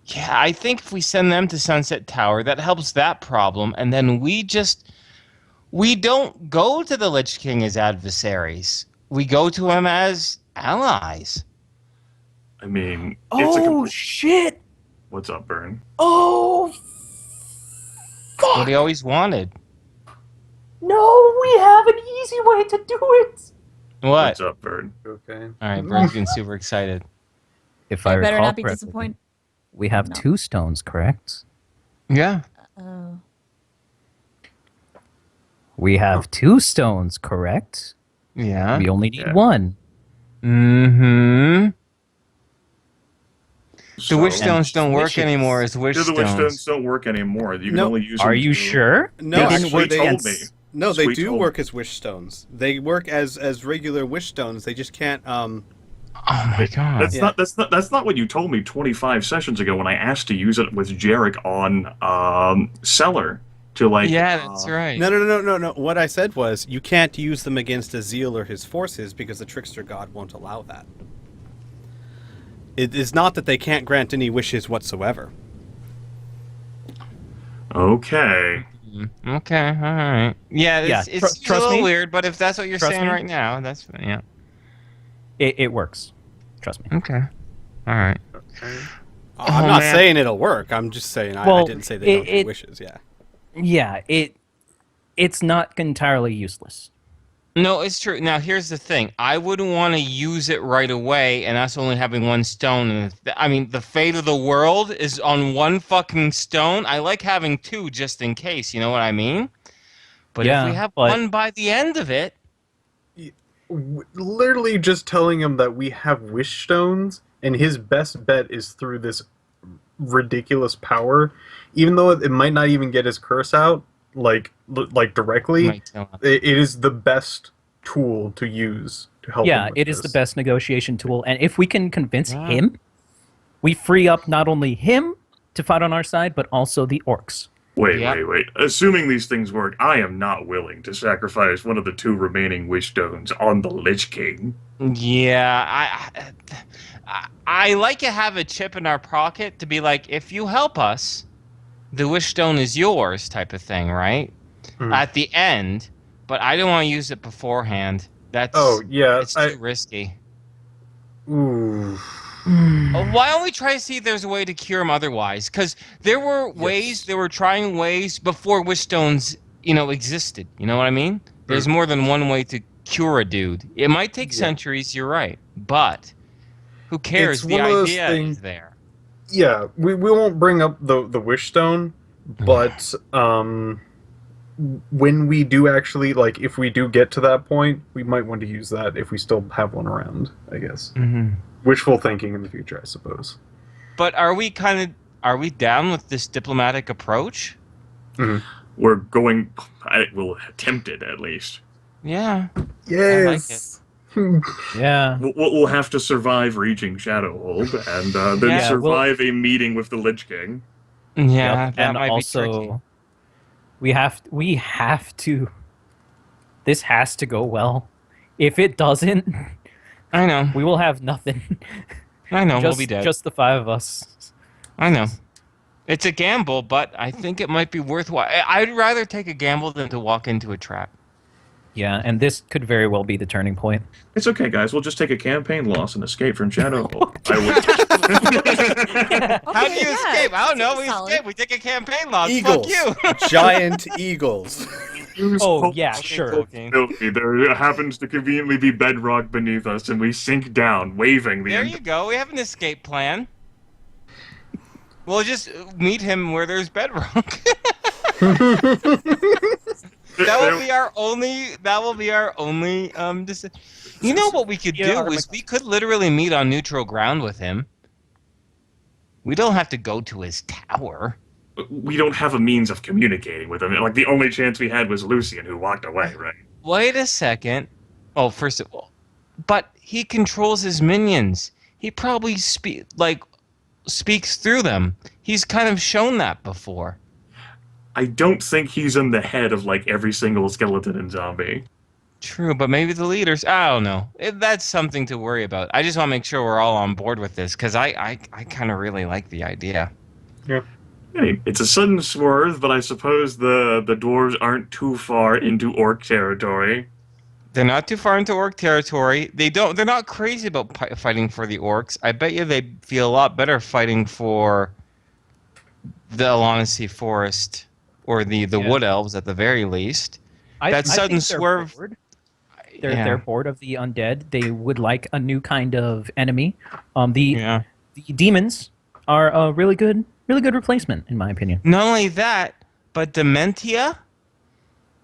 Yeah, I think if we send them to Sunset Tower, that helps that problem, and then we don't go to the Lich King as adversaries. We go to him as allies. I mean, it's Oh a complete... shit! What's up, Burn? Oh fuck! What he always wanted. No, we have an easy way to do it. What? What's up, Burn? Okay. All right, Vern's getting super excited. If I I better recall not be correctly, disappointed. we have No. 2 stones, correct? Yeah. Oh. We have 2 stones, correct? Yeah. We only need Yeah. 1. Mm-hmm. The So- wish stones don't work wishes. anymore as wish Yeah, the wish stones stones. don't work anymore. You can No. only use Are them you to- sure? No, They actually, didn't work they told me. against- No, they Sweet do told work me. as wish stones. They work as regular wish stones. They just can't. Oh my god. That's not what you told me 25 sessions ago when I asked to use it with Jarek on Cellar to like. Yeah, that's right. No. What I said was you can't use them against Azil or his forces because the trickster god won't allow that. It is not that they can't grant any wishes whatsoever. Okay. Okay, all right. Yeah, Yeah, it's a trust little me. weird, but if that's what you're Trust saying me. right now, that's yeah. It works. Trust me. Okay. All right. I'm not man. saying it'll work. I'm just saying I Well, didn't say they don't do it- wishes. Yeah. Yeah, it's not entirely useless. No, it's true. Now, here's the thing. I wouldn't want to use it right away, and us only having 1 stone. And I mean, the fate of the world is on 1 fucking stone. I like having 2 just in case. You know what I mean? But Yeah, if we have but- 1 by the end of it, Literally just telling him that we have wish stones, and his best bet is through this ridiculous power, even though it might not even get his curse out, like directly. might tell us. It is the best tool to use to help. Yeah, him with it is the this. best negotiation tool, and if we can convince Yeah. him, we free up not only him to fight on our side, but also the orcs. Wait. Yep. Assuming these things work, I am not willing to sacrifice one of the 2 remaining wish stones on the Lich King. Yeah, I like to have a chip in our pocket to be like, if you help us, the wish stone is yours, type of thing, right? Hmm. At the end, but I don't want to use it beforehand. That's Oh yeah, it's too risky. Ooh. Why don't we try to see if there's a way to cure him otherwise? Because there were ways, they were trying ways before wish stones, existed. You know what I mean? There's more than one way to cure a dude. It might take centuries, you're right, but who cares? It's The one of those idea things- is there. Yeah, we won't bring up the wish stone, but when we do actually, like, if we do get to that point, we might want to use that if we still have one around, I guess. Mm-hmm. Wishful thinking in the future, I suppose. But are we down with this diplomatic approach? We're going. We'll attempt it at least. Yeah. Yes. Yeah. We'll have to survive reaching Shadowhold, and then Yeah, survive a meeting with the Lich King. Yeah, Yep, that and might also be tricky. we have to This has to go well. If it doesn't, I know. we will have nothing. I know. We'll just, be dead. just the 5 of us. I know. It's a gamble, but I think it might be worthwhile. I'd rather take a gamble than to walk into a trap. Yeah, and this could very well be the turning point. It's okay, guys. We'll just take a campaign loss and escape from Shadowhold. I would. How do you yeah, escape? I don't know. We solid. escape. We take a campaign loss. Eagles. Fuck you. Giant eagles. Oh, yeah, Okay, sure. Tolkien. Filthy. There happens to conveniently be bedrock beneath us, and we sink down, waving the There end. you go. We have an escape plan. We'll just meet him where there's bedrock. That will be our only. That will be our only. You know what we could Yeah, do is we could literally meet on neutral ground with him. We don't have to go to his tower. We don't have a means of communicating with him. Like, the only chance we had was Lucian, who walked away, right? Wait a second. Oh, first of all, but he controls his minions. He probably speaks through them. He's kind of shown that before. I don't think he's in the head of, like, every single skeleton and zombie. True, but maybe the leaders. I don't know. That's something to worry about. I just want to make sure we're all on board with this because I kind of really like the idea. I mean, it's a sudden swerve, but I suppose the dwarves aren't too far into orc territory. They're not too far into orc territory. They're not crazy about fighting for the orcs. I bet you they'd feel a lot better fighting for the Alanacy Forest or the Wood Elves at the very least. That sudden think they're swerve. bored. They're bored of the undead. They would like a new kind of enemy. The demons are a really good replacement, in my opinion. Not only that, but Dementia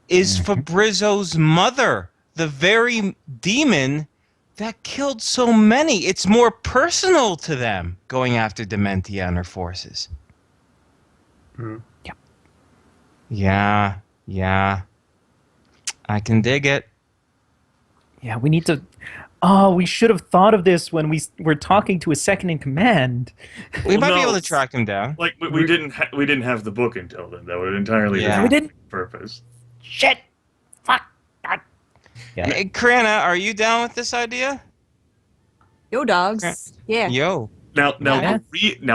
is Fabrizzo's mother, the very demon that killed so many. It's more personal to them going after Dementia and her forces. Yeah. Yeah. I can dig it. Yeah, we need to. Oh, we should have thought of this when we were talking to a second in command. We might be no. able to track him down. Like, we didn't have the book until then. That would entirely Yeah. be We didn't. purpose. Shit. Fuck. God. Yeah. Hey, Krana, are you down with this idea? Yo, dogs. Yeah. Yo. Now, Yeah.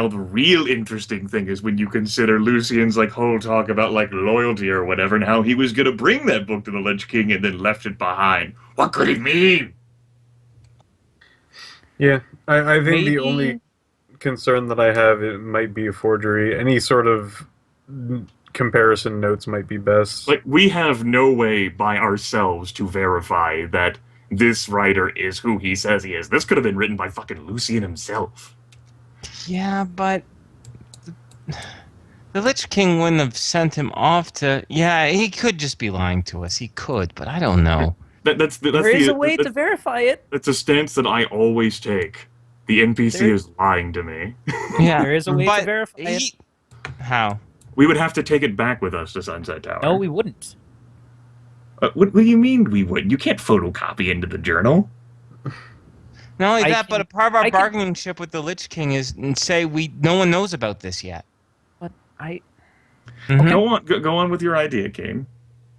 the real interesting thing is when you consider Lucian's like whole talk about like loyalty or whatever, and how he was gonna bring that book to the Lich King and then left it behind. What could it mean? Yeah, I think Maybe- the only concern that I have, it might be a forgery. Any sort of comparison notes might be best. Like, we have no way by ourselves to verify that this writer is who he says he is. This could have been written by fucking Lucian himself. Yeah, but the Lich King wouldn't have sent him off to. Yeah, he could just be lying to us. He could, but I don't know. That's There is a way to verify it. That's a stance that I always take. The NPC There- is lying to me. Yeah, There is a way to but verify it. How? We would have to take it back with us to Sunset Tower. No, we wouldn't. What do you mean we would? You can't photocopy into the journal. Not only I that, but can- a part of our I can- bargaining chip with the Lich King is and say no one knows about this yet. But I Go on with your idea, Kane.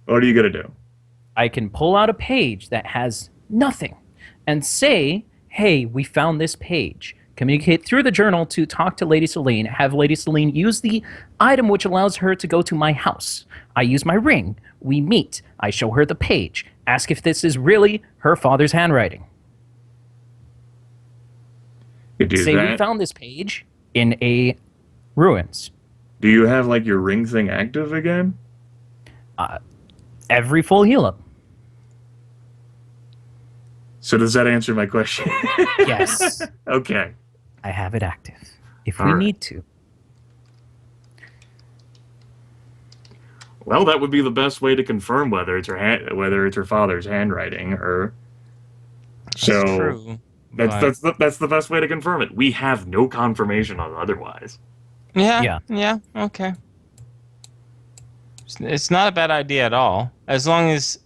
What are you gonna do? I can pull out a page that has nothing and say, hey, we found this page. Communicate through the journal to talk to Lady Celine, have Lady Celine use the item which allows her to go to my house. I use my ring. We meet. I show her the page. Ask if this is really her father's handwriting. You do Say we that. found this page in a ruins. Do you have like your ring thing active again? Every full heal up. So does that answer my question? Yes, Okay. I have it active. If we All right. need to. Well, that would be the best way to confirm whether it's her father's handwriting or. So That's true. that's but- that's the best way to confirm it. We have no confirmation on otherwise. Yeah. Okay. It's not a bad idea at all, as long as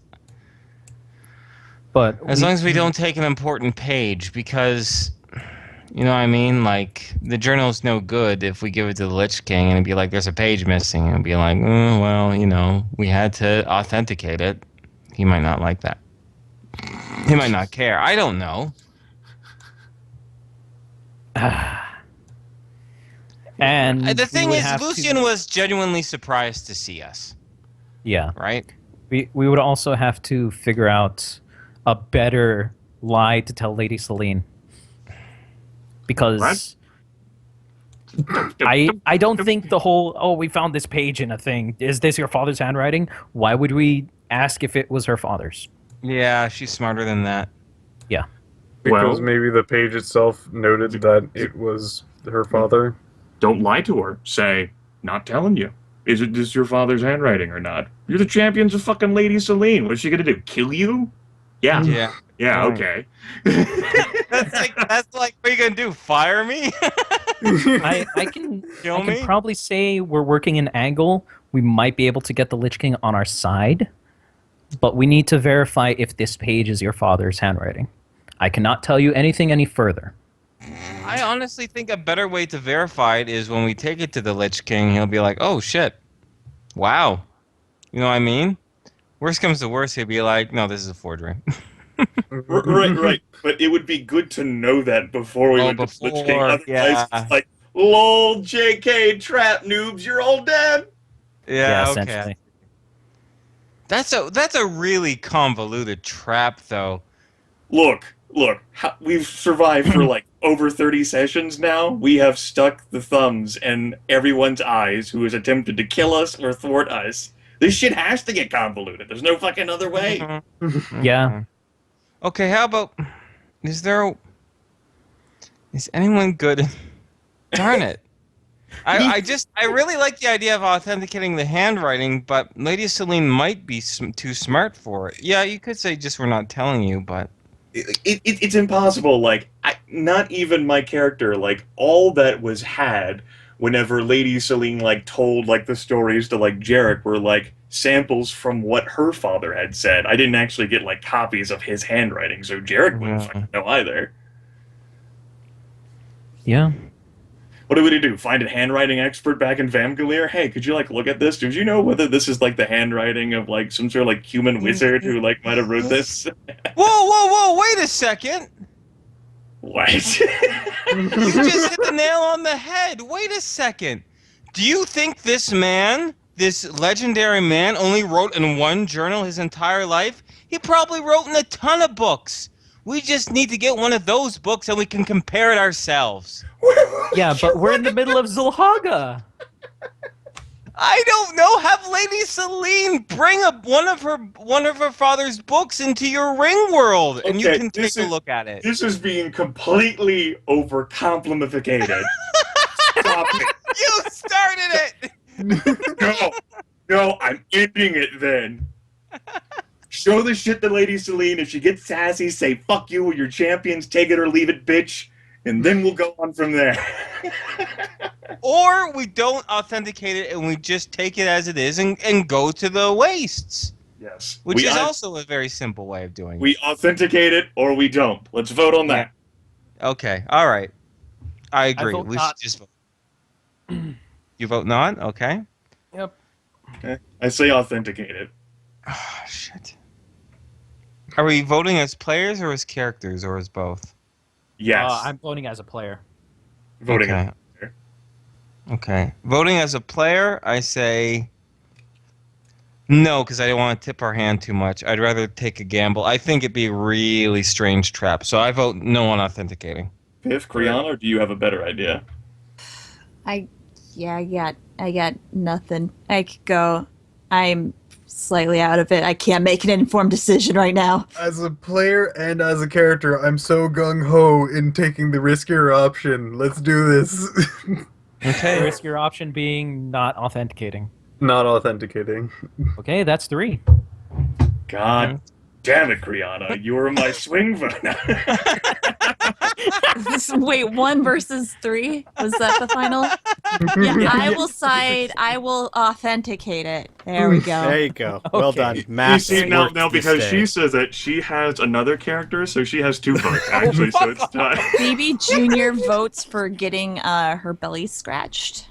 But we don't take an important page, because you know what I mean. Like, the journal's no good if we give it to the Lich King and it'd be like there's a page missing, and it'd be like, oh, well, you know, we had to authenticate it. He might not like that. He might not care. I don't know. And The we thing would is, have Lucian was genuinely surprised to see us, yeah, right? we would also have to figure out a better lie to tell Lady Celine, because I don't think the whole we found this page in a thing, is this your father's handwriting? Why would we ask if it was her father's? Yeah, she's smarter than that. Yeah. Because Well- maybe the page itself noted that it was her father. Don't lie to her. Say, not telling you. Is it just your father's handwriting or not? You're the champions of fucking Lady Celine. What's she gonna do? Kill you? Yeah. Yeah. Yeah, Right. okay. That's like, what are you gonna do? Fire me? I can Kill I can me? probably say we're working an angle. We might be able to get the Lich King on our side, but we need to verify if this page is your father's handwriting. I cannot tell you anything any further. I honestly think a better way to verify it is when we take it to the Lich King, he'll be like, oh shit. Wow. You know what I mean? Worst comes to worst, he'll be like, no, this is a forgery. Right. But it would be good to know that before we went to the Lich King. before, Otherwise, yeah. it's like, lol, JK, trap noobs, you're all dead. Yeah, okay. essentially. That's a really convoluted trap, though. Look, we've survived for like over 30 sessions now. We have stuck the thumbs in everyone's eyes who has attempted to kill us or thwart us. This shit has to get convoluted. There's no fucking other way. Yeah. Okay, how about... Is anyone good... Darn it. I really like the idea of authenticating the handwriting, but Lady Celine might be too smart for it. Yeah, you could say just we're not telling you, but... It's impossible. Like, not even my character. Like, all that was had whenever Lady Celine like told like the stories to like Jarek were like samples from what her father had said. I didn't actually get like copies of his handwriting, so Jarek wouldn't fucking know either. Yeah. What do we do? Find a handwriting expert back in Vamgalir? Hey, could you like look at this? Did you know whether this is like the handwriting of like some sort of like human wizard who like might have wrote this? Whoa, wait a second! What? You just hit the nail on the head. Wait a second. Do you think this man, this legendary man, only wrote in one journal his entire life? He probably wrote in a ton of books. We just need to get one of those books and we can compare it ourselves. Yeah, but we're in the middle of Zulhaga. I don't know. Have Lady Celine bring one of her father's books into your ring world, and you Okay, can take a look at it. This is being completely over-complimificated. Stop it. You started it. No, I'm ending it then. Show the shit to Lady Celine. If she gets sassy, say, fuck you, we're your champions, take it or leave it, bitch. And then we'll go on from there. Or we don't authenticate it and we just take it as it is and go to the wastes. Yes. Which is also a very simple way of doing it. We authenticate it or we don't. Let's vote on that. Okay, all right. I agree. vote We not. should just vote. You vote not? Okay. Yep. Okay. I say authenticate it. Oh, shit. Are we voting as players or as characters or as both? Yes. I'm voting as a player. Voting. Okay. Okay. Voting as a player, I say no, because I don't want to tip our hand too much. I'd rather take a gamble. I think it'd be a really strange trap. So I vote no on authenticating. Piff, Kriana, or do you have a better idea? I got nothing. I could go. I'm slightly out of it. I can't make an informed decision right now. As a player and as a character, I'm so gung-ho in taking the riskier option. Let's do this. Okay. Risk your option being not authenticating. Not authenticating. Okay, that's 3. God damn it, Kriana. You were my swing vote. Wait, 1 versus 3? Was that the final? Yeah, I will side. I will authenticate it. There we go. There you go. Well Okay. done. You Mass see, now worked this because day. she says that she has another character, so she has 2 votes, actually, so it's tied. Phoebe Jr. votes for getting her belly scratched.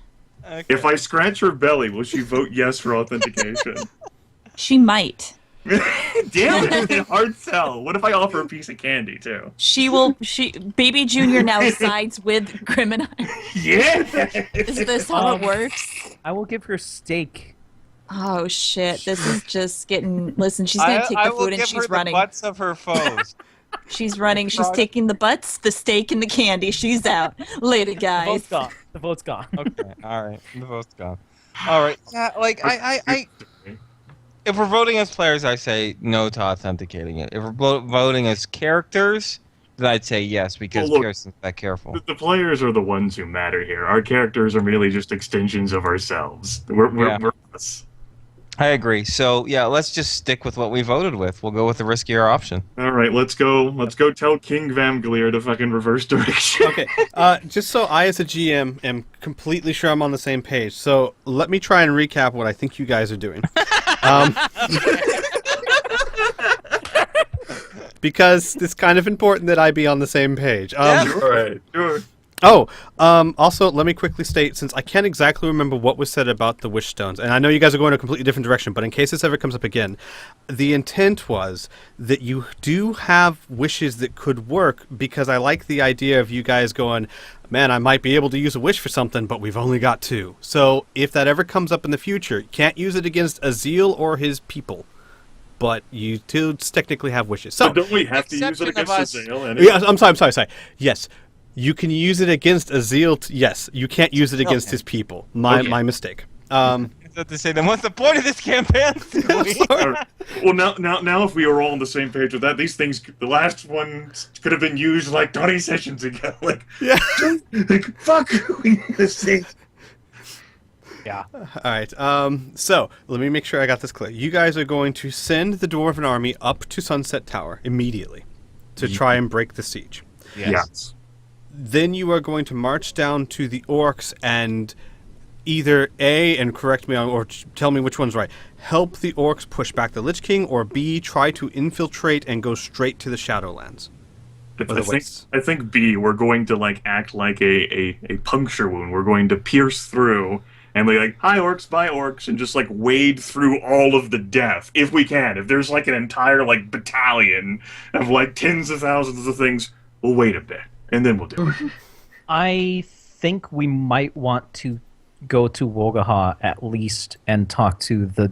If I scratch her belly, will she vote yes for authentication? She might. Damn it, hard sell. What if I offer a piece of candy too? Baby Junior now sides with Criminine. Yeah. Is this how it works? I will give her steak. Oh shit! This is just getting. Listen, she's gonna take I the will food and give she's her running. the butts of her foes. She's running. She's taking the butts, the steak, and the candy. She's out. Later, The guys. vote's gone. The vote's gone. Okay, all right. The vote's gone. All right. Yeah, like I if we're voting as players, I say no to authenticating it. If we're voting as characters, then I'd say yes because Well, look, Pearson's that careful. The players are the ones who matter here. Our characters are merely just extensions of ourselves. We're us. I agree. So yeah, let's just stick with what we voted with. We'll go with the riskier option. All right, let's go. Let's go tell King Vamgleer to fucking reverse direction. Okay, just so I as a GM am completely sure I'm on the same page, so let me try and recap what I think you guys are doing. Because it's kind of important that I be on the same page. Yeah. All right. Sure. Also, let me quickly state, since I can't exactly remember what was said about the wish stones, and I know you guys are going a completely different direction, but in case this ever comes up again, the intent was that you do have wishes that could work, because I like the idea of you guys going, man, I might be able to use a wish for something, but we've only got 2. So if that ever comes up in the future, you can't use it against Azil or his people. But you do technically have wishes. So, But don't we have to use it Exception of against us. Azale anyway? yeah, I'm sorry. Yes, you can use it against Azil. Yes, you can't use it against his people. My mistake. I have to say, then what's the point of this campaign? All right. Well, now, if we are all on the same page with that, these things, the last one could have been used like 20 sessions ago. Like, Yeah. like fuck, we need this thing. Yeah. All right. So let me make sure I got this clear. You guys are going to send the Dwarven army up to Sunset Tower immediately to try and break the siege. Yes. Then you are going to march down to the orcs and either A, and correct me or tell me which one's right, help the orcs push back the Lich King, or B, try to infiltrate and go straight to the Shadowlands. I think B, we're going to like act like a puncture wound. We're going to pierce through and be like, hi orcs, bye orcs, and just like wade through all of the death if we can. If there's like an entire like battalion of like tens of thousands of things, we'll wait a bit and then we'll do it. I think we might want to go to Wolgaha at least and talk to the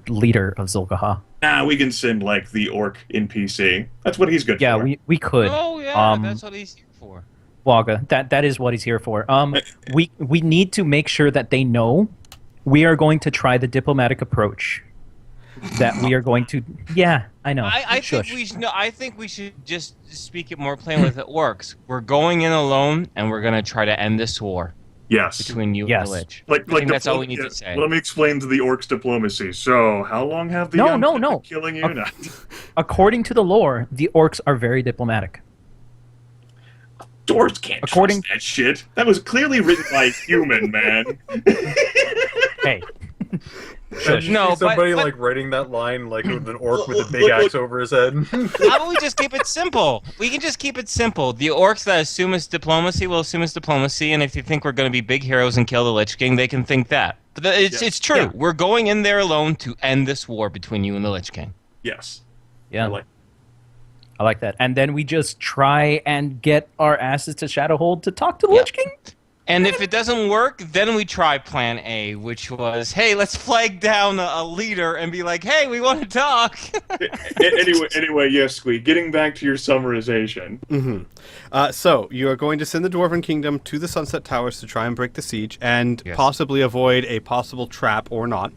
leader of Zolgaha. Nah, we can send like the orc NPC. That's what he's good Yeah, for. we could. Oh yeah, that's what he's here for. Wagga. That is what he's here for. We need to make sure that they know we are going to try the diplomatic approach. That we are going to. Yeah, I know. I think we should. No, I think we should just speak it more plain with it works. We're going in alone, and we're gonna try to end this war Yes. between you Yes. and the Lich. Like I think that's all we need to say. Let me explain to the orcs diplomacy. So, how long have the No, young no, been no. killing you? No. According to the lore, the orcs are very diplomatic. Dwarves can't According- trust that shit. That was clearly written by a human, man. Hey. Shush. No, but- Somebody but- like writing that line like with an orc with a Look, big look, axe over his head. How about we just keep it simple? We can just keep it simple. The orcs that assume it's diplomacy will assume it's diplomacy, and if you think we're going to be big heroes and kill the Lich King, they can think that. But it's true. Yeah. We're going in there alone to end this war between you and the Lich King. Yes. Yeah. I like I like that. And then we just try and get our asses to Shadowhold to talk to the Lich King? And if it doesn't work, then we try Plan A, which was, hey, let's flag down a leader and be like, hey, we want to talk. anyway, yes, Squeak. Getting back to your summarization. So you are going to send the Dwarven Kingdom to the Sunset Towers to try and break the siege and Yes. possibly avoid a possible trap or not.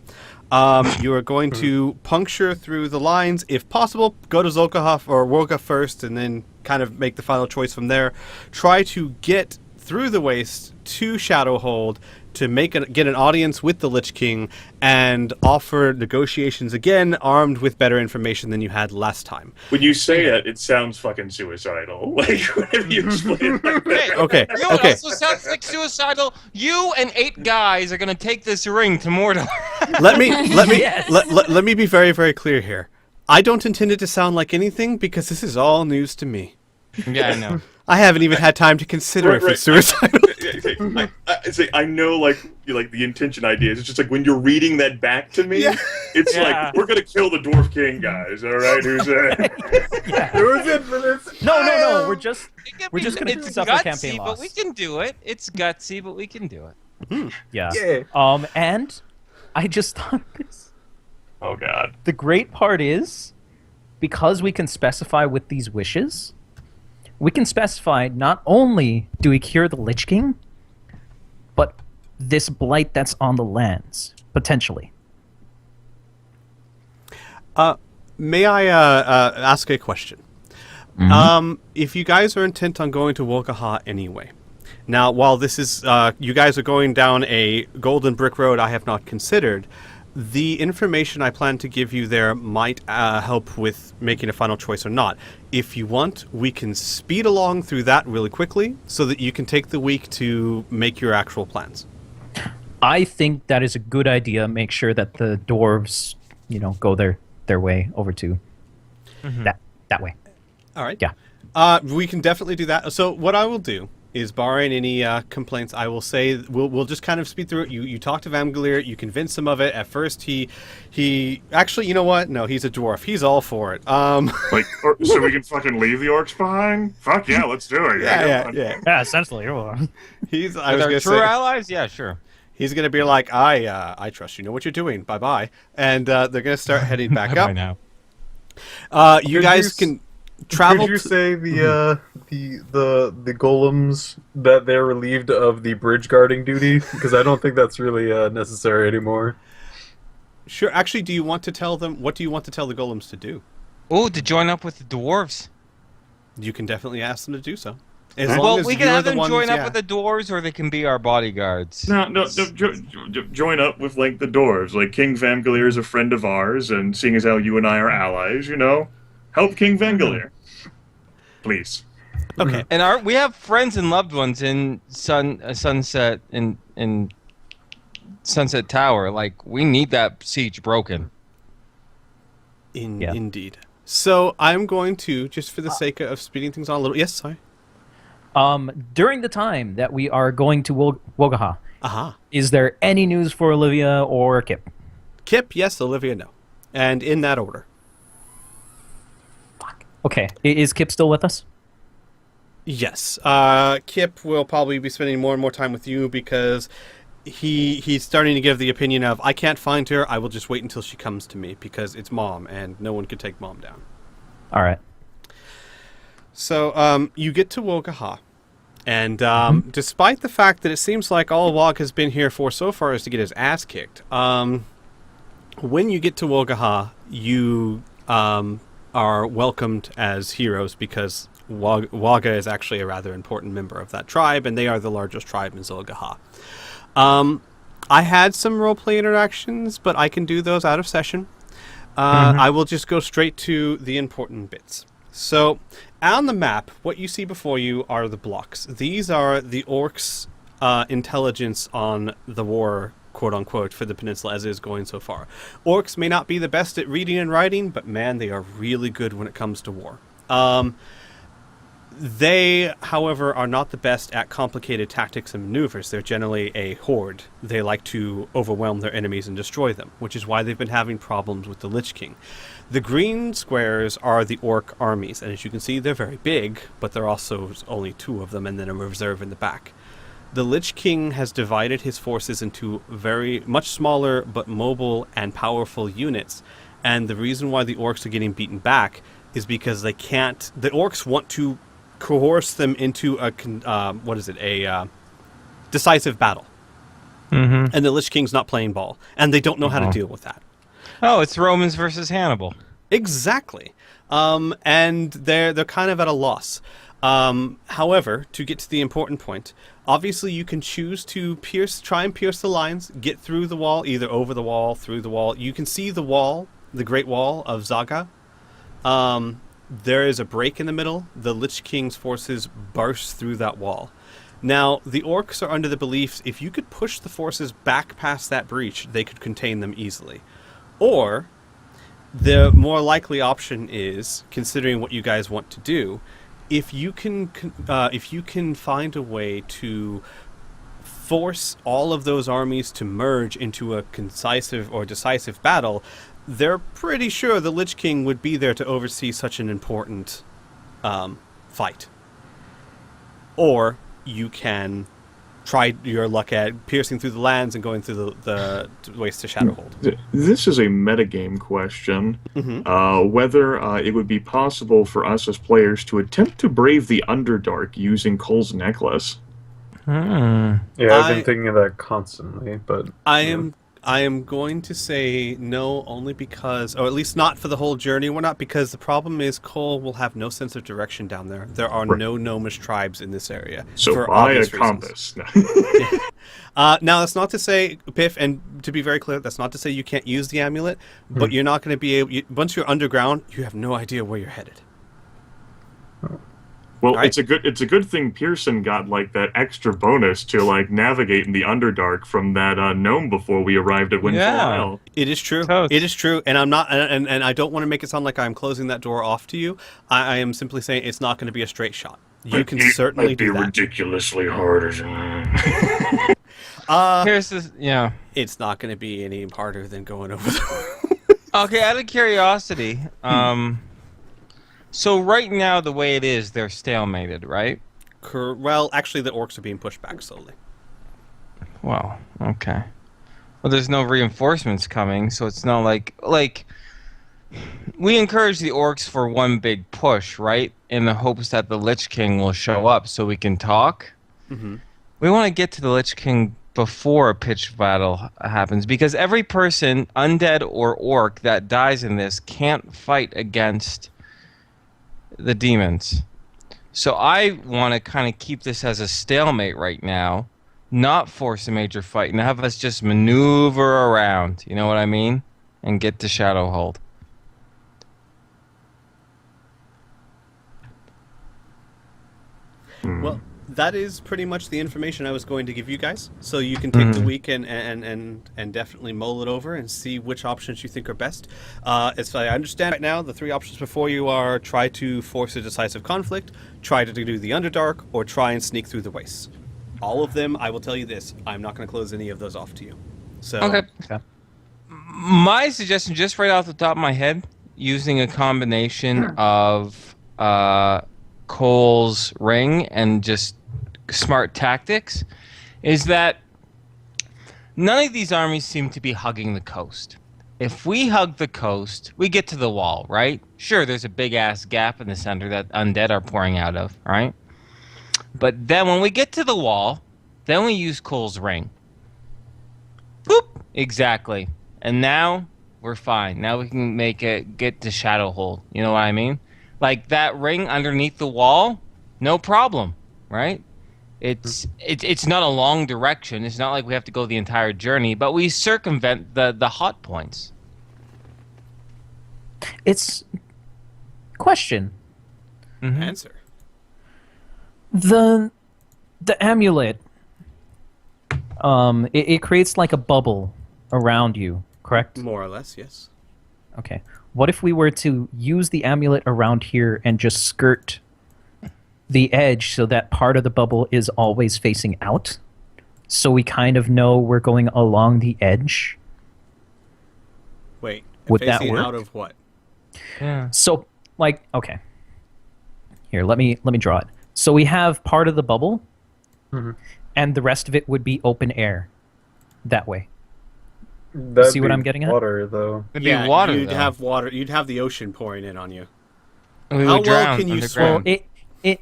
You are going to puncture through the lines, if possible. Go to Zolgaha or Wolga first, and then kind of make the final choice from there. Try to get through the waste to Shadowhold to get an audience with the Lich King and offer negotiations again, armed with better information than you had last time. When you say it, it sounds fucking suicidal. Like, whenever you explain it like that. Hey, Okay, you know what okay. also sounds like suicidal? You and 8 guys are going to take this ring to Mordor. Let me Yes. let me be very, very clear here. I don't intend it to sound like anything because this is all news to me. Yeah, I know. I haven't even had time to consider if it's suicidal. I know, like the intention ideas. It's just like when you're reading that back to me, it's Yeah. like we're gonna kill the Dwarf King, guys. All right, who's Who's in for this? No. We're just gonna It's suffer gutsy, campaign but loss. we can do it. It's gutsy, but we can do it. Yeah. Yeah. And I just thought this. Oh God. The great part is, because we can specify with these wishes, we can specify not only do we cure the Lich King, but this blight that's on the lands, potentially. May I ask a question? If you guys are intent on going to Wolkaha anyway, now while this is you guys are going down a golden brick road I have not considered, the information I plan to give you there might help with making a final choice or not. If you want, we can speed along through that really quickly so that you can take the week to make your actual plans. I think that is a good idea. Make sure that the dwarves, go their way over to that way. All right. Yeah. We can definitely do that. So what I will do is, barring any complaints, I will say we'll just kind of speed through it. You talk to Vamgalir, you convince him of it. At first, he actually, you know what? No, he's a dwarf. He's all for it. So we can fucking leave the orcs behind? Fuck yeah, let's do it. Yeah. Yeah, essentially. He's. I With was our gonna true say. allies, yeah, sure. He's gonna be like, I trust you know what you're doing. Bye bye. And they're gonna start heading back Bye up. now. You guys can travel. Could you say the golems that they're relieved of the bridge guarding duty? Because I don't think that's really necessary anymore. Sure. Actually, do you want to tell them? What do you want to tell the golems to do? Oh, to join up with the dwarves. You can definitely ask them to do so. As Well, long as we can you're have the them ones, join up yeah. with the dwarves, or they can be our bodyguards. No, join up with, like, the dwarves. Like, King Vamgalir is a friend of ours, and seeing as how you and I are allies, help King Vamgalir. Please. Okay. And we have friends and loved ones in Sunset in Sunset Tower. Like, we need that siege broken. Yeah. Indeed. So I'm going to, just for the sake of speeding things on a little. Yes, sorry. During the time that we are going to Wogaha, Aha. is there any news for Olivia or Kip? Kip, yes. Olivia, no. And in that order. Okay, is Kip still with us? Yes. Kip will probably be spending more and more time with you because he's starting to give the opinion of, I can't find her, I will just wait until she comes to me because it's Mom and no one can take Mom down. All right. So you get to Wogaha, and despite the fact that it seems like all Wog has been here for so far is to get his ass kicked, when you get to Wogaha, you are welcomed as heroes because Wagga is actually a rather important member of that tribe, and they are the largest tribe in Zolgaha. I had some roleplay interactions, but I can do those out of session. I will just go straight to the important bits. So, on the map, what you see before you are the blocks. These are the orcs' intelligence on the war, quote-unquote, for the peninsula as it is going so far. Orcs may not be the best at reading and writing, but man, they are really good when it comes to war. They, however, are not the best at complicated tactics and maneuvers. They're generally a horde. They like to overwhelm their enemies and destroy them, which is why they've been having problems with the Lich King. The green squares are the orc armies, and as you can see, they're very big, but there are also only 2 of them and then a reserve in the back. The Lich King has divided his forces into very much smaller but mobile and powerful units, and the reason why the orcs are getting beaten back is because they can't... The orcs want to coerce them into a decisive battle. And the Lich King's not playing ball, and they don't know how to deal with that. Oh, it's Romans versus Hannibal. Exactly. And they're kind of at a loss. However, to get to the important point, obviously you can choose to try and pierce the lines, get through the wall, either over the wall, through the wall. You can see the wall, the Great Wall of Zaga. There is a break in the middle. The Lich King's forces burst through that wall. Now, the orcs are under the belief if you could push the forces back past that breach, they could contain them easily. Or, the more likely option is, considering what you guys want to do, if you can find a way to force all of those armies to merge into a concisive or decisive battle, they're pretty sure the Lich King would be there to oversee such an important fight. Or you can try your luck at piercing through the lands and going through the ways to Shadowhold. This is a metagame question. Whether it would be possible for us as players to attempt to brave the Underdark using Cole's necklace. Yeah, I've been thinking of that constantly, but I am going to say no, only because, or at least not for the whole journey. We're not, because the problem is Cole will have no sense of direction down there. There are no gnomish tribes in this area. So for buy a obvious compass. Now, that's not to say, Piff, and to be very clear, that's not to say you can't use the amulet, but you're not going to be able. Once you're underground, you have no idea where you're headed. Well, right. it's a good thing Pearson got like that extra bonus to like navigate in the Underdark from that gnome before we arrived at Windfall Isle. It is true. Totes. It is true, and I'm not, and I don't want to make it sound like I'm closing that door off to you. I am simply saying it's not going to be a straight shot. You can certainly do that. Ridiculously hard. Here's this. Yeah. It's not going to be any harder than going over the... Okay, out of curiosity, so right now the way it is, they're stalemated, right? Well, actually, the orcs are being pushed back slowly. Well, okay. Well, there's no reinforcements coming, so it's not like we encourage the orcs for one big push, right? In the hopes that the Lich King will show up so we can talk. Mm-hmm. We want to get to the Lich King before a pitched battle happens, because every person, undead or orc, that dies in this can't fight against the demons. So I want to kind of keep this as a stalemate right now, not force a major fight, and have us just maneuver around, you know what I mean? And get to Shadowhold. Well, that is pretty much the information I was going to give you guys. So you can take the week and definitely mull it over and see which options you think are best. As I understand right now, the three options before you are try to force a decisive conflict, try to do the Underdark, or try and sneak through the wastes. All of them, I will tell you this, I'm not going to close any of those off to you. So, Okay. My suggestion, just right off the top of my head, using a combination of Cole's ring and just smart tactics, is that none of these armies seem to be hugging the coast. If we hug the coast, we get to the wall, right? Sure, there's a big-ass gap in the center that undead are pouring out of, right? But then when we get to the wall, then we use Cole's ring. Boop! Exactly. And now we're fine. Now we can get to Shadowhold. You know what I mean? Like that ring underneath the wall, no problem, right? It's not a long direction. It's not like we have to go the entire journey, but we circumvent the hot points. It's question. answer. The amulet, it creates like a bubble around you, correct? More or less, yes. Okay. What if we were to use the amulet around here and just skirt the edge so that part of the bubble is always facing out? So we kind of know we're going along the edge? Wait, Would that facing work? out of what? Yeah. So, like, okay. Here, let me draw it. So we have part of the bubble, and the rest of it would be open air. That way. That'd See what be I'm getting at? Water, though. It'd be water, you'd though. have water. You'd have the ocean pouring in on you. We How would well drown can you underground. Well,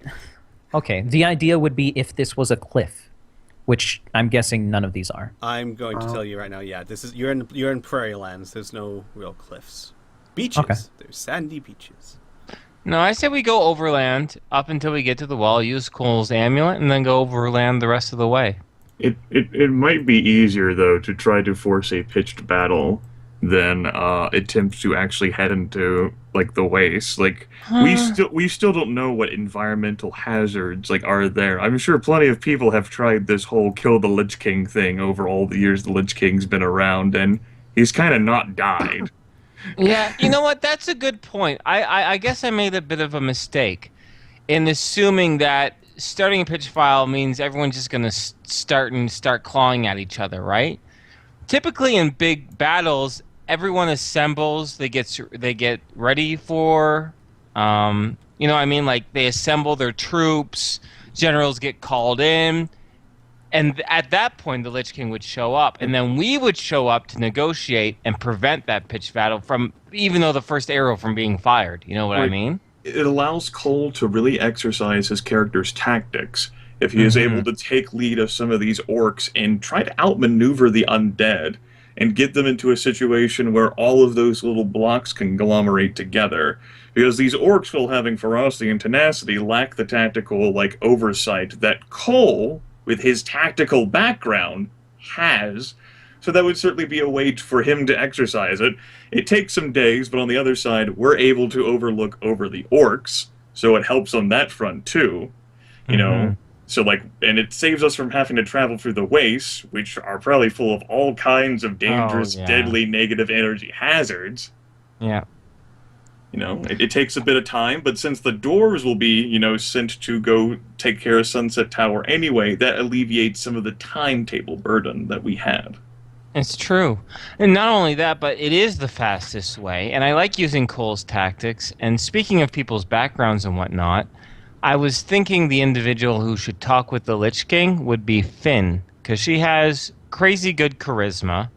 okay, the idea would be if this was a cliff, which I'm guessing none of these are. I'm going to tell you right now. Yeah, this is you're in prairie lands. There's no real cliffs. Beaches. Okay. There's sandy beaches. No, I say we go overland up until we get to the wall, use Cole's amulet, and then go overland the rest of the way. It might be easier though to try to force a pitched battle than attempt to actually head into like the waste. Like we still don't know what environmental hazards like are there. I'm sure plenty of people have tried this whole kill the Lich King thing over all the years the Lich King's been around, and he's kind of not died. Yeah, you know what? That's a good point. I guess I made a bit of a mistake. in assuming that starting a pitch file means everyone's just going to start clawing at each other, right? Typically in big battles, everyone assembles. They get ready for, you know what I mean? Like they assemble their troops. Generals get called in. And at that point, the Lich King would show up, and then we would show up to negotiate and prevent that pitch battle from, even though the first arrow from being fired. You know what I Right. mean? It allows Cole to really exercise his character's tactics. If he is able to take lead of some of these orcs and try to outmaneuver the undead and get them into a situation where all of those little blocks conglomerate together. Because these orcs, while having ferocity and tenacity, lack the tactical oversight that Cole, with his tactical background, has. So that would certainly be a way for him to exercise it. It takes some days, but on the other side, we're able to overlook over the orcs, so it helps on that front too. You know, so and it saves us from having to travel through the wastes, which are probably full of all kinds of dangerous, yeah. deadly negative energy hazards. Yeah. You know, it takes a bit of time, but since the dwarves will be, sent to go take care of Sunset Tower anyway, that alleviates some of the timetable burden that we have. It's true. And not only that, but it is the fastest way. And I like using Cole's tactics. And speaking of people's backgrounds and whatnot, I was thinking the individual who should talk with the Lich King would be Finn, because she has crazy good charisma.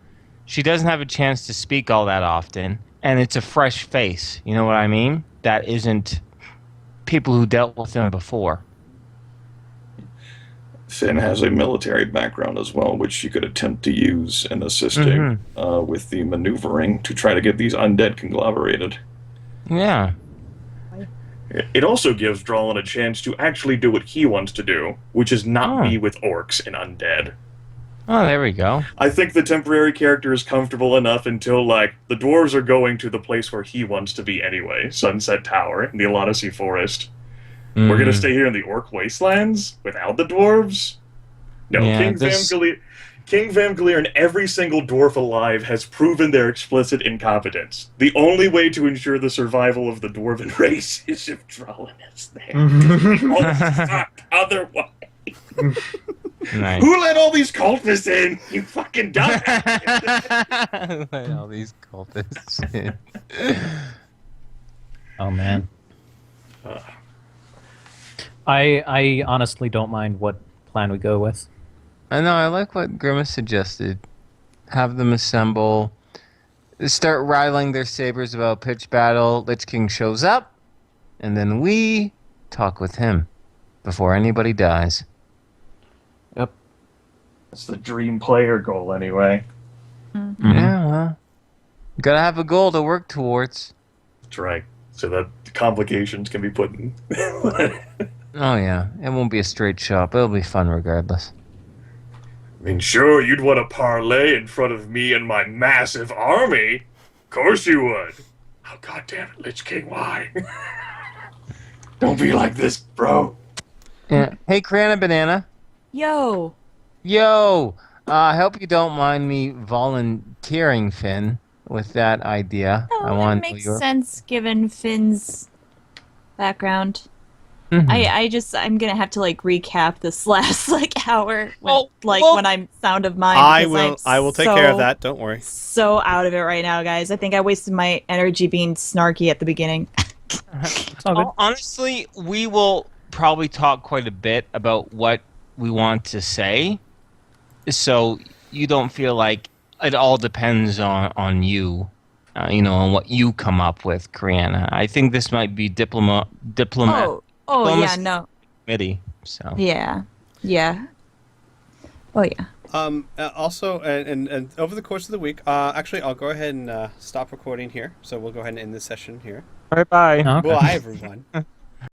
She doesn't have a chance to speak all that often. And it's a fresh face, you know what I mean? That isn't people who dealt with him before. Finn has a military background as well, which she could attempt to use in assisting with the maneuvering to try to get these undead conglomerated. Yeah. It also gives Drawlin a chance to actually do what he wants to do, which is not be with orcs and undead. Oh, there we go. I think the temporary character is comfortable enough until, the dwarves are going to the place where he wants to be anyway, Sunset Tower, in the Odyssey Forest. We're going to stay here in the Orc Wastelands without the dwarves? No, Yeah, King Vamgalir and every single dwarf alive has proven their explicit incompetence. The only way to ensure the survival of the dwarven race is if Drawlin is there. Oh, fuck, otherwise. Nice. Who let all these cultists in? You fucking dumbass! Let all these cultists in. Oh man. I honestly don't mind what plan we go with. I know, I like what Grimace suggested. Have them assemble, start rattling their sabers about pitch battle, Lich King shows up, and then we talk with him before anybody dies. Yep. That's the dream player goal anyway. Yeah, well, you gotta have a goal to work towards. That's right. So that the complications can be put in. Oh yeah, it won't be a straight shot, but it'll be fun regardless. I mean, sure, you'd want to parlay in front of me and my massive army. Of course you would. Oh, God damn it, Lich King, why? Don't be like this, bro. Yeah. Hey, Crana Banana. Yo. Yo, I hope you don't mind me volunteering, Finn, with that idea. No, I it want makes your... sense given Finn's background. Mhm. I'm gonna have to recap this last hour when, well, when I'm sound of mind. I will take care of that. Don't worry. So out of it right now, guys. I think I wasted my energy being snarky at the beginning. It's all good. Honestly, we will probably talk quite a bit about what we want to say, so you don't feel like it all depends on you, on what you come up with, Kriana. I think this might be diplomat. Oh yeah, Diplomacy no. committee. So Yeah. Oh yeah. Also, and over the course of the week, actually, I'll go ahead and stop recording here. So we'll go ahead and end this session here. bye bye. Okay. Bye, everyone.